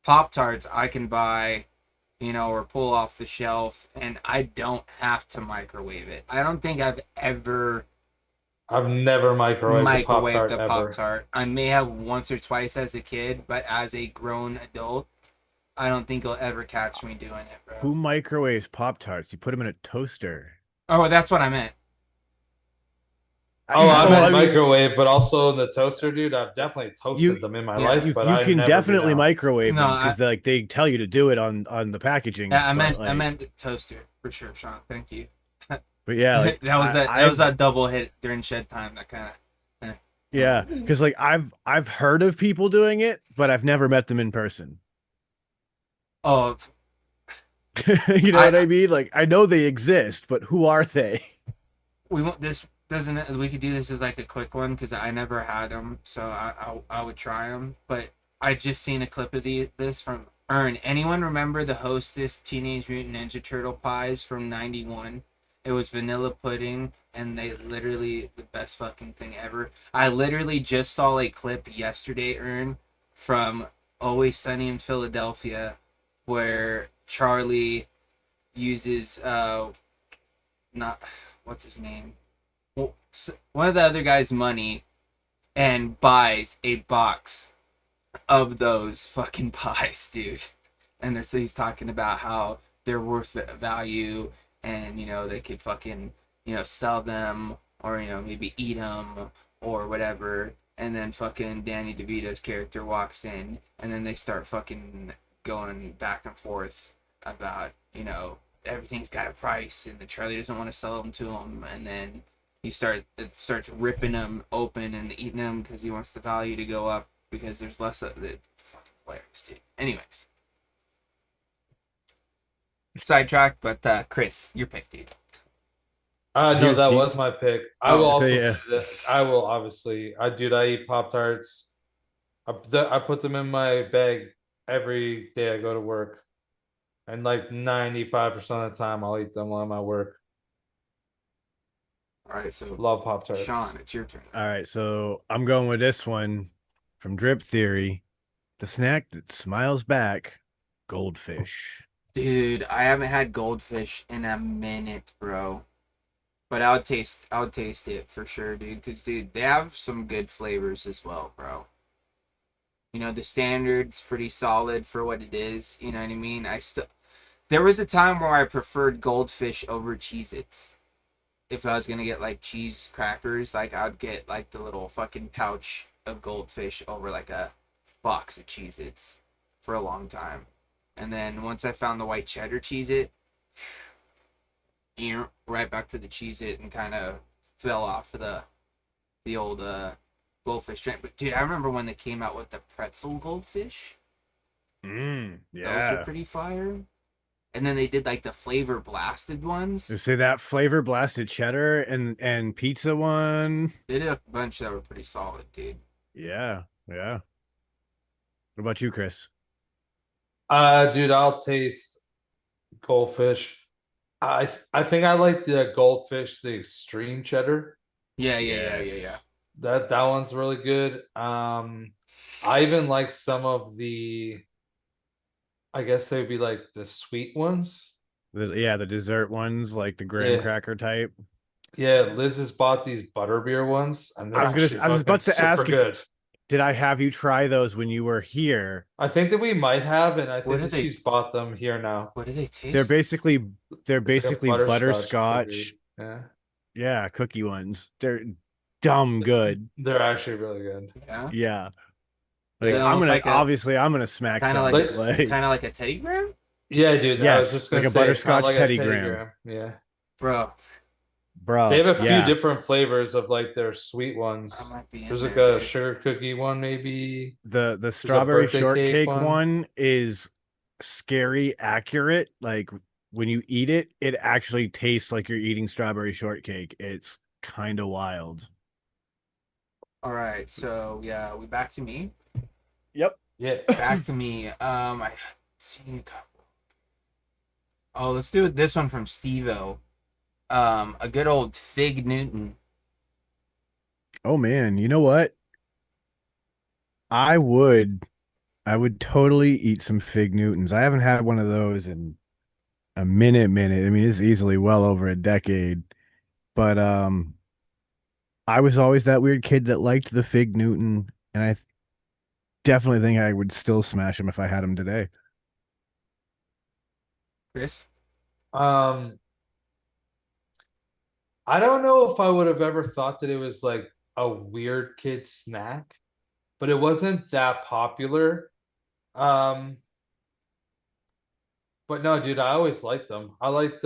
Pop Tarts I can buy, or pull off the shelf, and I don't have to microwave it. I don't think I've ever I've never microwaved a Pop microwaved Tart a Pop ever. Tart. I may have once or twice as a kid, but as a grown adult, I don't think you'll ever catch me doing it, bro. Who microwaves Pop Tarts? You put them in a toaster. Oh, that's what I meant. Oh, I meant I mean, microwave, but also in the toaster, dude. I've definitely you toasted them in my yeah, life, but you I can never do definitely now. microwave No, them because they tell you to do it on the packaging. I but meant like, I meant toaster for sure, Sean. Thank you. but yeah, like that was that double hit during shed time. That kind of yeah, because like I've heard of people doing it, but I've never met them in person. Oh, You know what I mean? Like I know they exist, but who are they? we want this. Doesn't we could do this as like a quick one because I never had them, so I would try them. But I just seen a clip of this from Earn. Anyone remember the Hostess Teenage Mutant Ninja Turtle pies from '91? It was vanilla pudding, and they literally the best fucking thing ever. I literally just saw a clip yesterday, Earn, from Always Sunny in Philadelphia, where Charlie uses not what's his name, one of the other guy's money and buys a box of those fucking pies, dude. And he's talking about how they're worth value, and they could fucking sell them, or maybe eat them or whatever. And then fucking Danny DeVito's character walks in, and then they start fucking going back and forth about, everything's got a price and the Charlie doesn't want to sell them to him, and then it starts ripping them open and eating them because he wants the value to go up because there's less of the fucking players, dude. Anyways, sidetrack, but Chris, your pick, dude. No, that UFC? was my pick. I Oh, will so also yeah. say that I will obviously. I eat Pop-Tarts. I put them in my bag every day I go to work, and like 95% of the time I'll eat them while I'm at work. All right, so Love Pop-Tarts. Sean, it's your turn. All right, so I'm going with this one from Drip Theory. The snack that smiles back, goldfish. Dude, I haven't had goldfish in a minute, bro. But I would taste it for sure, dude. Because, dude, they have some good flavors as well, bro. The standard's pretty solid for what it is. You know what I mean? There was a time where I preferred goldfish over Cheez-Its. If I was gonna get like cheese crackers, like I'd get like the little fucking pouch of goldfish over like a box of Cheez-Its for a long time. And then once I found the white cheddar Cheez-It, right back to the Cheez-It and kind of fell off of the old goldfish trend. But dude, I remember when they came out with the pretzel goldfish. Yeah. Those were pretty fire. And then they did like the flavor blasted ones. You say that flavor blasted cheddar and pizza one. They did a bunch that were pretty solid, dude. Yeah. What about you, Chris? Dude, I'll taste goldfish. I think I like the goldfish, the extreme cheddar. Yeah. That one's really good. I even like some of the, I guess they'd be like the sweet ones. The dessert ones, like the graham cracker type. Yeah, Liz has bought these butterbeer ones, and I was about to ask good. Did I have you try those when you were here? I think that we might have, and I think that they- she's bought them here now. What do they taste? They're basically It's like a butterscotch. cookie. Yeah, cookie ones. They're dumb good. They're actually really good. Yeah. Yeah. Is Like, it I'm almost gonna like I'm gonna smack kind of some. like kind of like a Teddy Graham, Yeah, dude. I was Yes, just gonna like a say, butterscotch like Teddy a Graham. Yeah. bro. Bro. They have a yeah. few different flavors of like their sweet I ones. might be in There's like there, a dude. sugar cookie one, maybe. The strawberry birthday shortcake cake one. one. Is scary accurate. Like when you eat it, it actually tastes like you're eating strawberry shortcake. It's kind of wild. All right, so yeah, we back to me. Yep. Yeah. Back to me. I seen a couple. Oh, let's do this one from Steve-O. A good old Fig Newton. Oh man, you know what? I would totally eat some Fig Newtons. I haven't had one of those in a minute. I mean, it's easily well over a decade. But I was always that weird kid that liked the Fig Newton, and I definitely think I would still smash them if I had them today. Chris? I don't know if I would have ever thought that it was like a weird kid snack, but it wasn't that popular. But no, dude, I always liked them. I liked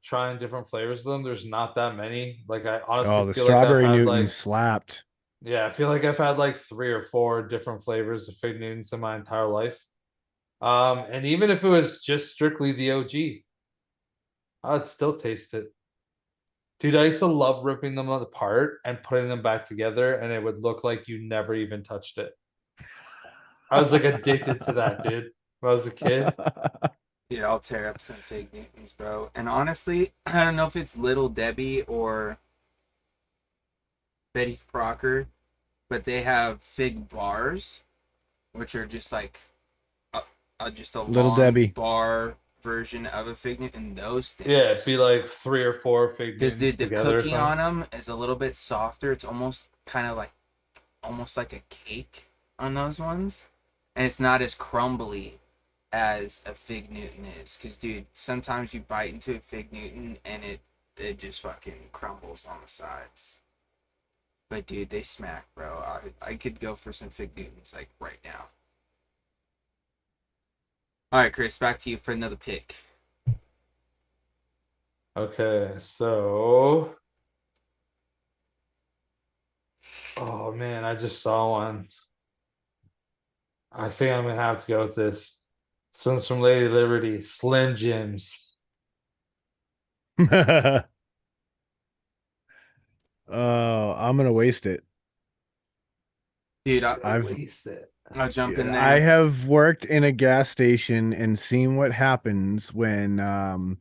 trying different flavors of them. There's not that many. Like I Oh, honestly the feel like I've strawberry had Newton like slapped. I feel like I've had like 3 or 4 different flavors of Fig Newtons in my entire life. And even if it was just strictly the OG, I'd still taste it. Dude, I used to love ripping them apart and putting them back together, and it would look like you never even touched it. I was like addicted to that, dude. When I was a kid. Dude, I'll tear up some Fig Newtons, bro. And honestly, I don't know if it's Little Debbie or Betty Crocker, but they have fig bars, which are just like just a Little long Debbie bar version of a Fig Newton. And those things, Yeah, it'd be like 3 or 4 Fig because Newtons dude, the together. cookie on them is a little bit softer. It's almost kind of like almost like a cake on those ones, and it's not as crumbly as a Fig Newton is. Because dude, sometimes you bite into a Fig Newton and it just fucking crumbles on the sides. But dude, they smack, bro. I could go for some Fig Newtons like right now. All right, Chris, back to you for another pick. Okay, so oh man, I just saw one. I think I'm gonna have to go with this. This one's from Lady Liberty, Slim Jims. Oh, I'm gonna waste it. Dude, I've Waste it. I'll jump in I there. have worked in a gas station and seen what happens when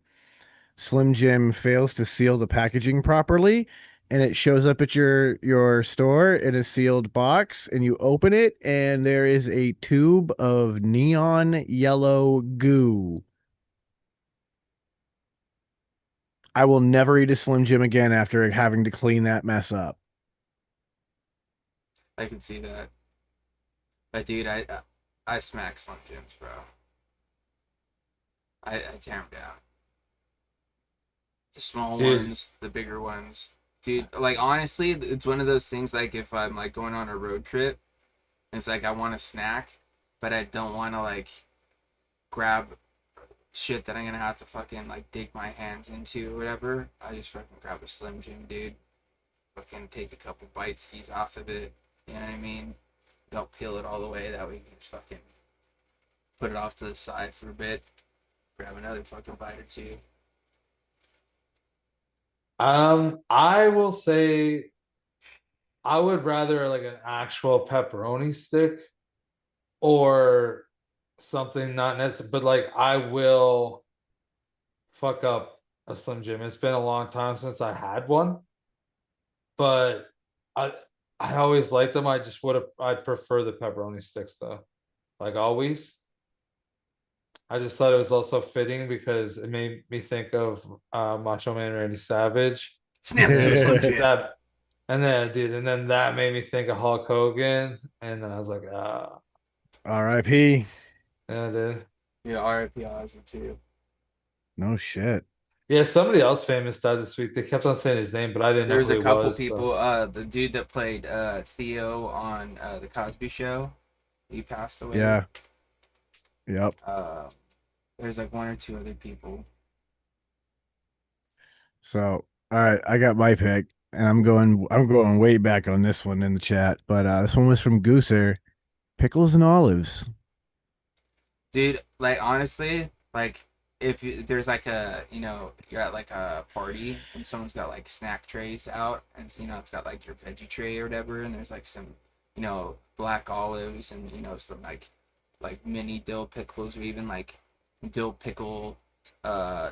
Slim Jim fails to seal the packaging properly, and it shows up at your store in a sealed box, and you open it and there is a tube of neon yellow goo. I will never eat a Slim Jim again after having to clean that mess up. I can see that. But dude, I smack Slim Jims, bro. I tear them down. The small Dude. ones, the bigger ones. Dude, like honestly, it's one of those things like if I'm like going on a road trip, it's like I want a snack, but I don't want to like grab shit that I'm gonna have to fucking like dig my hands into or whatever. I just fucking grab a Slim Jim, dude. Fucking take a couple bite skis off of it. You know what I mean? Don't peel it all the way. That way you can just fucking put it off to the side for a bit. Grab another fucking bite or two. I will say I would rather like an actual pepperoni stick or something not necessary, but like I will fuck up a Slim Jim. It's been a long time since I had one, but I I always liked them. I'd prefer the pepperoni sticks though. Like always. I just thought it was also fitting because it made me think of Macho Man Randy Savage. Snap to a Slim Jim. That and then that made me think of Hulk Hogan, and then I was like, R.I.P. yeah, dude. Yeah, R.I.P. Ozzy too. No shit. Yeah, somebody else famous died this week. They kept on saying his name, but I didn't know There's who a he couple was. people. The dude that played Theo on the Cosby Show, he passed away. Yeah. Yep. There's like one or two other people. So, all right, I got my pick, and I'm going way back on this one in the chat, but this one was from Gooser, pickles and olives. Dude, like honestly, like if there's like you're at like a party and someone's got like snack trays out and it's got like your veggie tray or whatever and there's like some black olives and some like mini dill pickles or even like dill pickle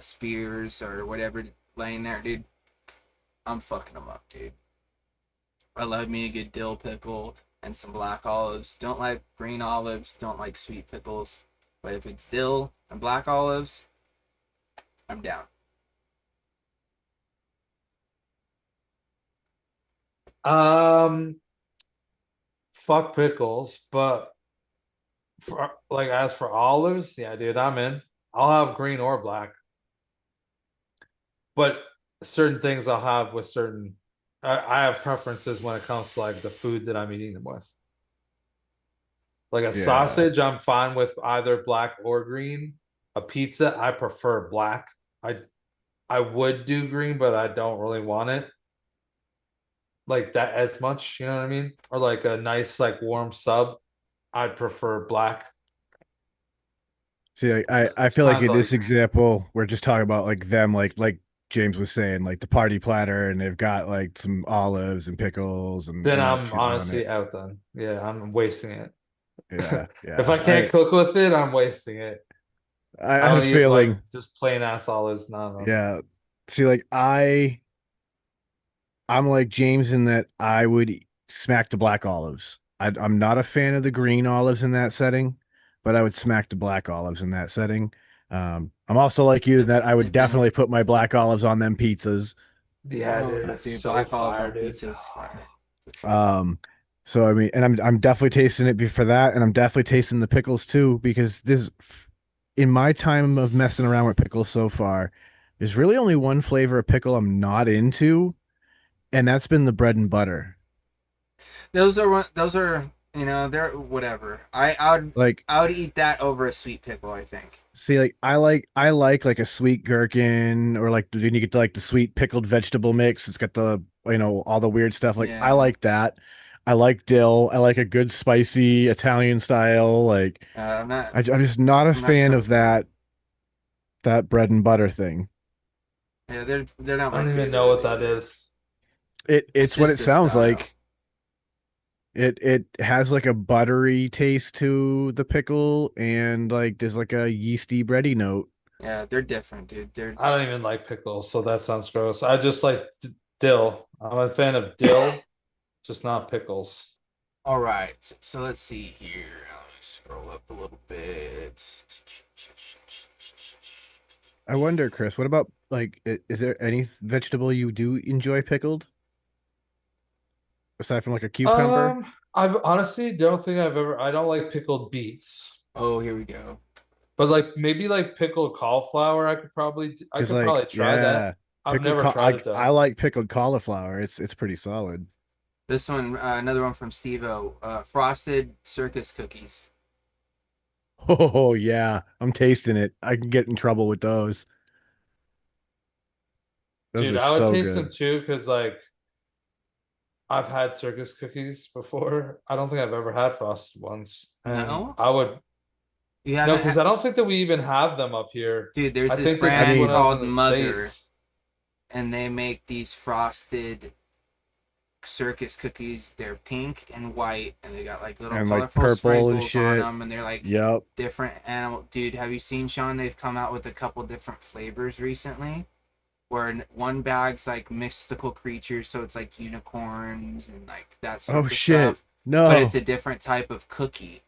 spears or whatever laying there, dude. I'm fucking them up, dude. I love me a good dill pickle and some black olives. Don't like green olives, don't like sweet pickles. But if it's dill and black olives, I'm down. Fuck pickles, but as for olives, yeah, dude, I'm in. I'll have green or black, but certain things I'll have with certain. I have preferences when it comes to like the food that I'm eating them with. Like a Yeah. sausage, I'm fine with either black or green. A pizza, I prefer black. I would do green, but I don't really want it like that as much, you know what I mean? Or like a nice like warm sub, I'd prefer black. See, like, I feel like Sounds in this like- example, we're just talking about like them, like James was saying, like the party platter, and they've got like some olives and pickles, and Then they're not I'm chewing on honestly it. out then. Yeah, I'm wasting it. Yeah, If I can't cook with it, I'm wasting it. I I had a don't eat like feeling. just plain ass olives. No. Yeah. See, like I'm like James in that I would smack the black olives. I'm not a fan of the green olives in that setting, but I would smack the black olives in that setting. I'm also like you that I would definitely put my black olives on them pizzas. Yeah, Oh, dude, yeah, it's dude, so black olives fire, on dude. pizza is fire. For sure. So I mean, and I'm definitely tasting it for that, and I'm definitely tasting the pickles too because in my time of messing around with pickles so far, there's really only one flavor of pickle I'm not into, and that's been the bread and butter. Those are You know, they're whatever. I would eat that over a sweet pickle, I think. See, like I like a sweet gherkin, or like then you get to like the sweet pickled vegetable mix. It's got the all the weird stuff. Like I Yeah. like that. I like dill. I like a good spicy Italian style. Like I'm not I'm just not a I'm not fan so of that bread and butter thing. yeah, they're not I my don't even favorite know what really that either. is. It's It's what just it a sounds style. like. It has like a buttery taste to the pickle, and like there's like a yeasty bready note. Yeah, they're different, dude. They're I don't even like pickles, so that sounds gross. I just like dill. I'm a fan of dill, just not pickles. all right. So let's see here. Let me scroll up a little bit. I wonder, Chris, what about like is there any vegetable you do enjoy pickled aside from like a cucumber? I've honestly don't think I've ever. I don't like pickled beets, Oh, here we go. but like maybe like pickled cauliflower. I Because could like probably try that. yeah, I've never tried it I though. like pickled cauliflower. It's pretty solid. This one, another one from Steve-O. Frosted circus cookies. Oh yeah, I'm tasting it. I can get in trouble with those. Those Dude, are I would so taste them good. too because like I've had circus cookies before. I don't think I've ever had frosted ones, and No, I would you no, haven't because had. I don't think that we even have them up here. Dude, there's I this think that I just brand when mean, I was in called the Mother, States. and they make these frosted circus cookies. They're pink and white, and they got like little and like colorful purple and sprinkles on shit. them, and they're like Yep. different animal. Dude, have you seen, Sean? They've come out with a couple different flavors recently. Where one bag's like mystical creatures, so it's like unicorns and like that Oh sort of shit. stuff. But it's No. a different type of cookie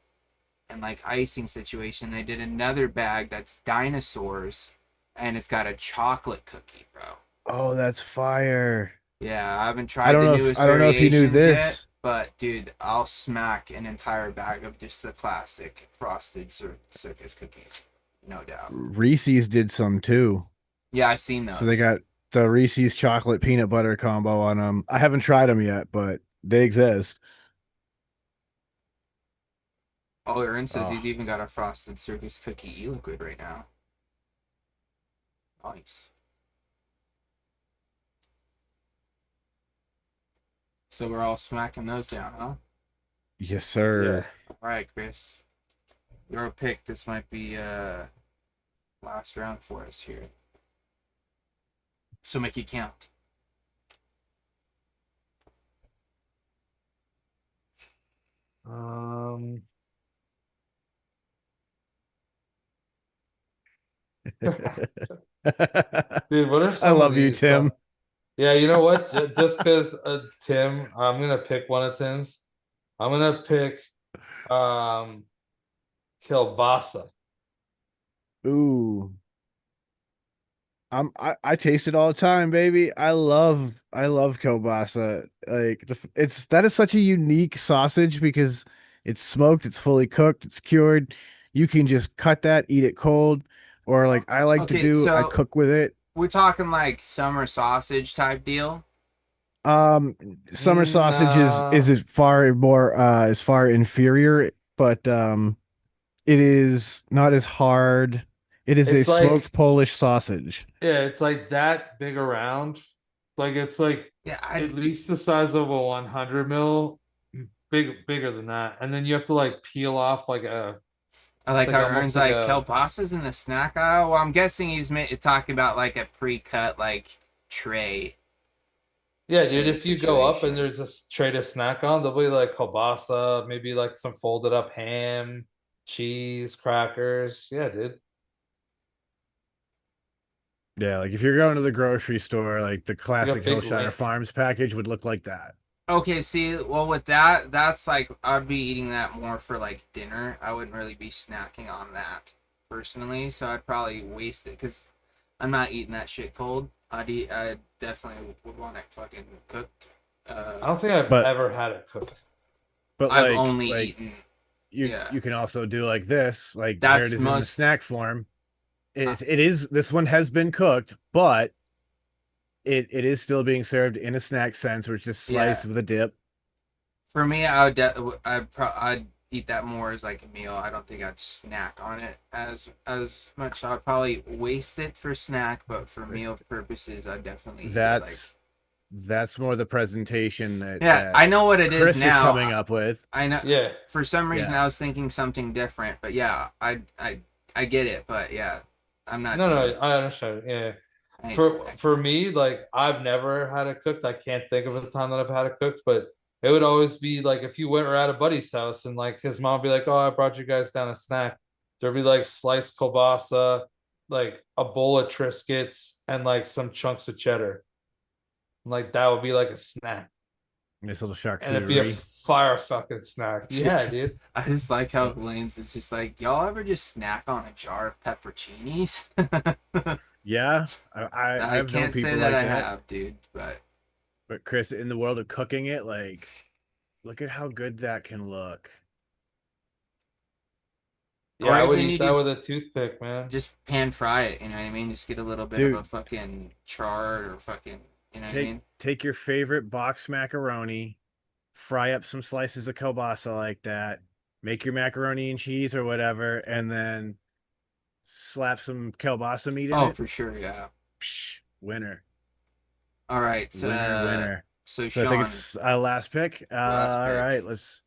and like icing situation. They did another bag that's dinosaurs, and it's got a chocolate cookie, bro. Oh, that's fire. Yeah, I haven't tried the newest I don't know if you knew variations yet, this, but dude, I'll smack an entire bag of just the classic frosted circus cookies, no doubt. Reese's did some too. Yeah, I seen So they those. got the Reese's chocolate peanut butter combo on them. I haven't tried them yet, but they exist. Oh, Aaron says Oh, he's even got a frosted circus cookie e-liquid right now. Nice. So we're all smacking those down, huh? yes, Yeah. sir. All right, Chris. Your pick. This might be last round for us here. So make it count. Um. Dude, what are I some of love you, these? Tim. Yeah, you know what? Just because Tim, I'm gonna pick one of Tim's. I'm gonna pick um kielbasa. Ooh. I taste it all the time, baby. I love kielbasa. Like it's that is such a unique sausage because it's smoked, it's fully cooked, it's cured. You can just cut that, eat it cold, or like I like to Okay, do, I so cook with it. we're talking like summer sausage type deal. Um, summer sausage is Nah, as far more is far inferior, but it is not as hard. It is a it's smoked like Polish sausage. yeah, it's like that big around. Like it's like Yeah, at least the size of a 100 mil, bigger than that. And then you have to like peel off like a. I It's like like how almost Aaron's like like a. kielbasa's in the snack aisle. Well, I'm guessing he's talking about like a pre-cut like tray Yeah, dude, sort of if you go up and situation. there's a tray to snack on, there'll be like kielbasa, maybe like some folded up ham, cheese, crackers. Yeah, dude. Yeah, like if you're going to the grocery store, like the It's like a classic big Hillshire link. Farms package would look like that. Okay, see, well, with that, that's like I'd be eating that more for like dinner. I wouldn't really be snacking on that personally, so I'd probably waste it because I'm not eating that shit cold. I definitely would want it fucking cooked. I don't think I've But ever had it cooked. I've only eaten, you yeah. can also do like this, like there it That's is in the most. snack form. Uh, It is this one has been cooked, but it is still being served in a snack sense, where it's just yeah, sliced with a dip. For me, I'd eat that more as like a meal. I don't think I'd snack on it as much. So I'd probably waste it for snack, but for meal purposes, I'd definitely eat it, like. That's more the presentation that Yeah, I know what it is Chris is now. coming up with. I know. Yeah. For some reason, Yeah. I was thinking something different, but yeah, I get it, but yeah, I'm not. No, doing it. I understand. Yeah. I ain't For snacking. me, like I've never had it cooked. I can't think of a time that I've had it cooked, but it would always be like if you went or at a buddy's house and like his mom would be like, "Oh, I brought you guys down a snack." There'd be like sliced kielbasa, like a bowl of Triscuits, and like some chunks of cheddar. Like that would be like a snack, This little and it'd be a charcuterie. fire fucking snack. Yeah, dude. I just like how Lane's is just like, y'all ever just snack on a jar of pepperoncinis? Yeah, I I've known can't people say that like I that. have, dude, but But Chris, in the world of cooking it, like, look at how good that can look. Yeah, Or I would even you eat that with just a toothpick, man. just pan fry it, you know what I mean? Just get a little bit of Dude. a fucking chard or fucking, you know what I mean? Take your favorite box macaroni, fry up some slices of kielbasa like that, make your macaroni and cheese or whatever, and then slap some kielbasa meat in Oh, it. for sure, yeah. Psh, winner. All right, so Winner. So So I Sean, think it's last pick. last All pick. right, let's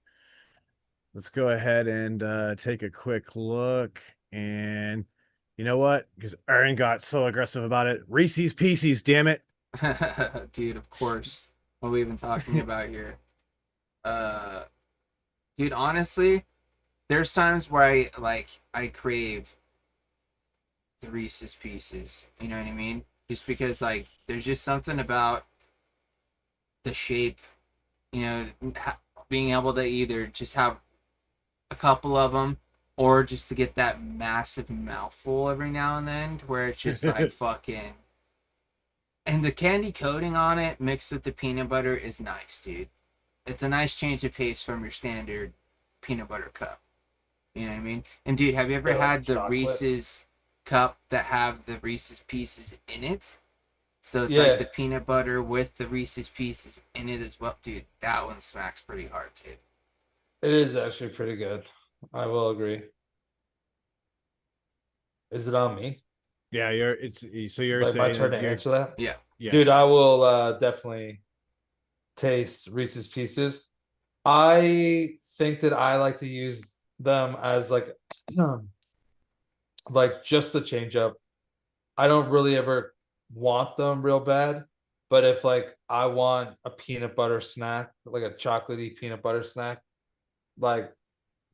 go ahead and take a quick look. And you know what? Because Aaron got so aggressive about it. Reese's Pieces, damn it. dude, of course. What are we even talking about here? Uh, dude, honestly, there's times where I crave the Reese's Pieces. You know what I mean? Just because like there's just something about the shape, you know, being able to either just have a couple of them or just to get that massive mouthful every now and then, to where it's just like fucking. And the candy coating on it mixed with the peanut butter is nice, dude. It's a nice change of pace from your standard peanut butter cup. You know what I mean? And dude, have you ever Yeah, like had the chocolate. Reese's cup that have the Reese's Pieces in it? So it's Yeah. like the peanut butter with the Reese's Pieces in it as well. Dude, that one smacks pretty hard, too. It is actually pretty good. I will agree. Is it on me? Yeah, so you're Like my saying turn that to you're answer that? Yeah. yeah. Dude, I will definitely taste Reese's Pieces. I think that I like to use them as like just the change up. I don't really ever want them real bad, but if like I want a peanut butter snack, like a chocolatey peanut butter snack, like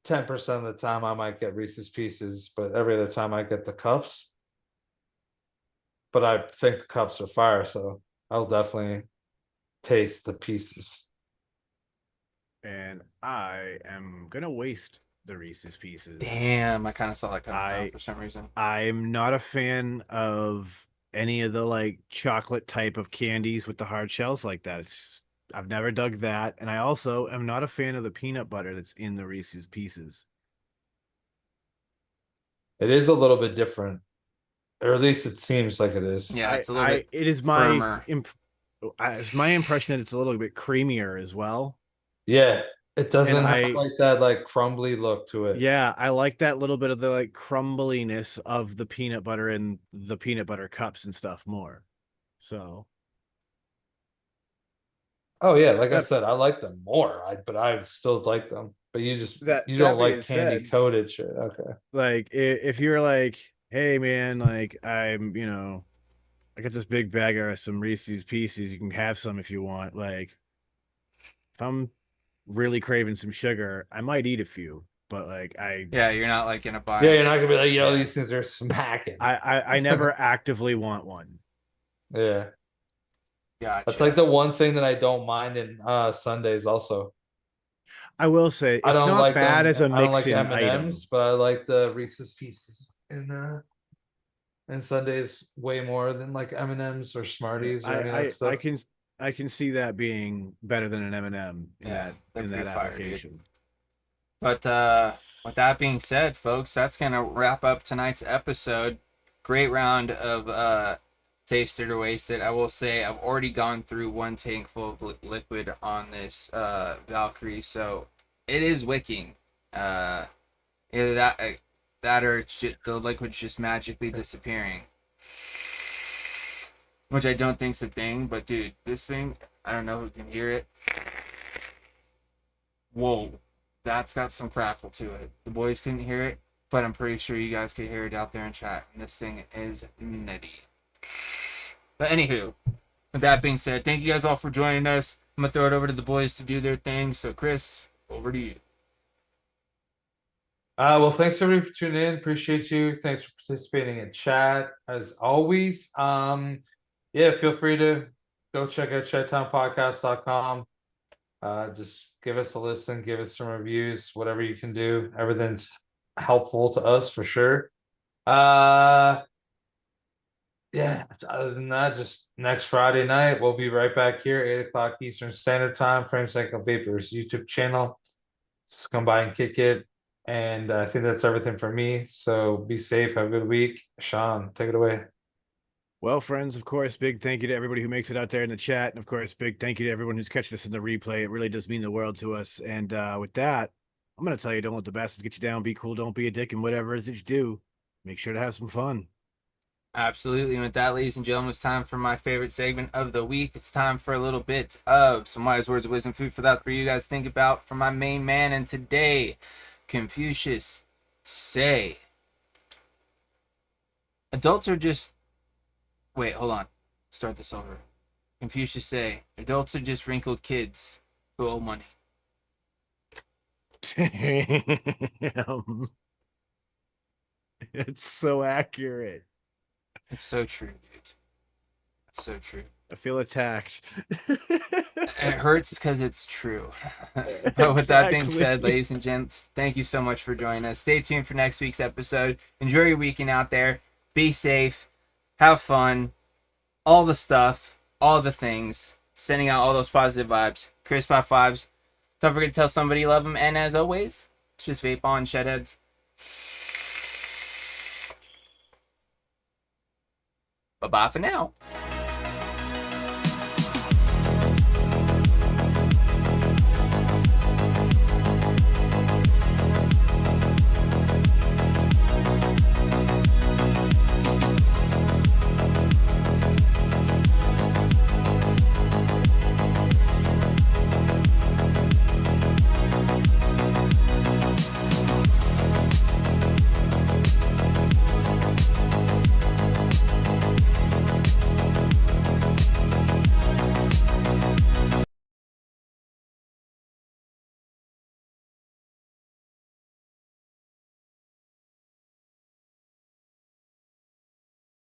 10% of the time I might get Reese's Pieces, but every other time I get the cups. But I think the cups are fire, so I'll definitely taste the pieces. And I am gonna waste the Reese's Pieces. Damn, I kind of saw that coming out for some reason. I'm not a fan of any of the like chocolate type of candies with the hard shells like that. I've never dug that, and I also am not a fan of the peanut butter that's in the Reese's Pieces. It is a little bit different, or at least it seems like it is. Yeah, it's a little bit It is firmer. it's my impression that it's a little bit creamier as well. Yeah, it doesn't And have like that like crumbly look to it. Yeah, I like that little bit of the like crumbliness of the peanut butter and the peanut butter cups and stuff more. So, Oh yeah, like I said, I like them more. But I still like them. But you that don't being like candy said, coated shit. Okay. like if you're like, hey man, like I got this big bag of some Reese's Pieces. You can have some if you want. Like, if I'm really craving some sugar, I might eat a few. But like Yeah, you're not like gonna buy. Yeah, you're not gonna be like, yo, these things are smacking. I never actively want one. Yeah. Gotcha. That's like the one thing that I don't mind in Sundays also. I will say it's I don't not like bad them. as a I don't like mix-in item. M&Ms, but I like the Reese's Pieces in Sundays way more than like M&Ms or Smarties or any of that stuff. I can see that being better than an M&M in Yeah, that they're pretty fire, application. But with that being said, folks, that's gonna wrap up tonight's episode. Great round of taste it or waste it. I will say I've already gone through one tank full of liquid on this Valkyrie, so it is wicking. Either that or it's just, the liquid's just magically disappearing. Which I don't think's a thing, but dude, this thing, I don't know who can hear it. Whoa, that's got some crackle to it. The boys couldn't hear it, but I'm pretty sure you guys could hear it out there in chat. And this thing is nutty. But anywho, with that being said, thank you guys all for joining us. I'm going to throw it over to the boys to do their thing. So, Chris, over to you. Well, thanks everybody for tuning in. Appreciate you. Thanks for participating in chat as always. Yeah, feel free to go check out shedtimepodcast.com. Just give us a listen, give us some reviews, whatever you can do. Everything's helpful to us for sure. Yeah, other than that, just next Friday night, we'll be right back here, 8 o'clock Eastern Standard Time, Frames Like a Vapor's YouTube channel. Just come by and kick it. And I think that's everything for me. So be safe, have a good week. Sean, take it away. Well, friends, of course, big thank you to everybody who makes it out there in the chat. And of course, big thank you to everyone who's catching us in the replay. It really does mean the world to us. And with that, I'm going to tell you, don't let the bastards get you down. Be cool. Don't be a dick. And whatever it is that you do, make sure to have some fun. Absolutely. And with that, ladies and gentlemen, it's time for my favorite segment of the week. It's time for a little bit of some wise words of wisdom, food for thought for you guys to think about from my main man. And today, Confucius say, adults are just... Wait, hold on. Start this over. Confucius say, adults are just wrinkled kids who owe money. Damn. It's so accurate. It's so true, dude. It's so true. I feel attacked. It hurts because it's true. But with that being said, ladies and gents, thank you so much for joining us. Stay tuned for next week's episode. Enjoy your weekend out there. Be safe. Have fun. All the stuff. All the things. Sending out all those positive vibes. Chris by fives. Don't forget to tell somebody you love them. And as always, just vape on, Shedheads. Bye-bye for now.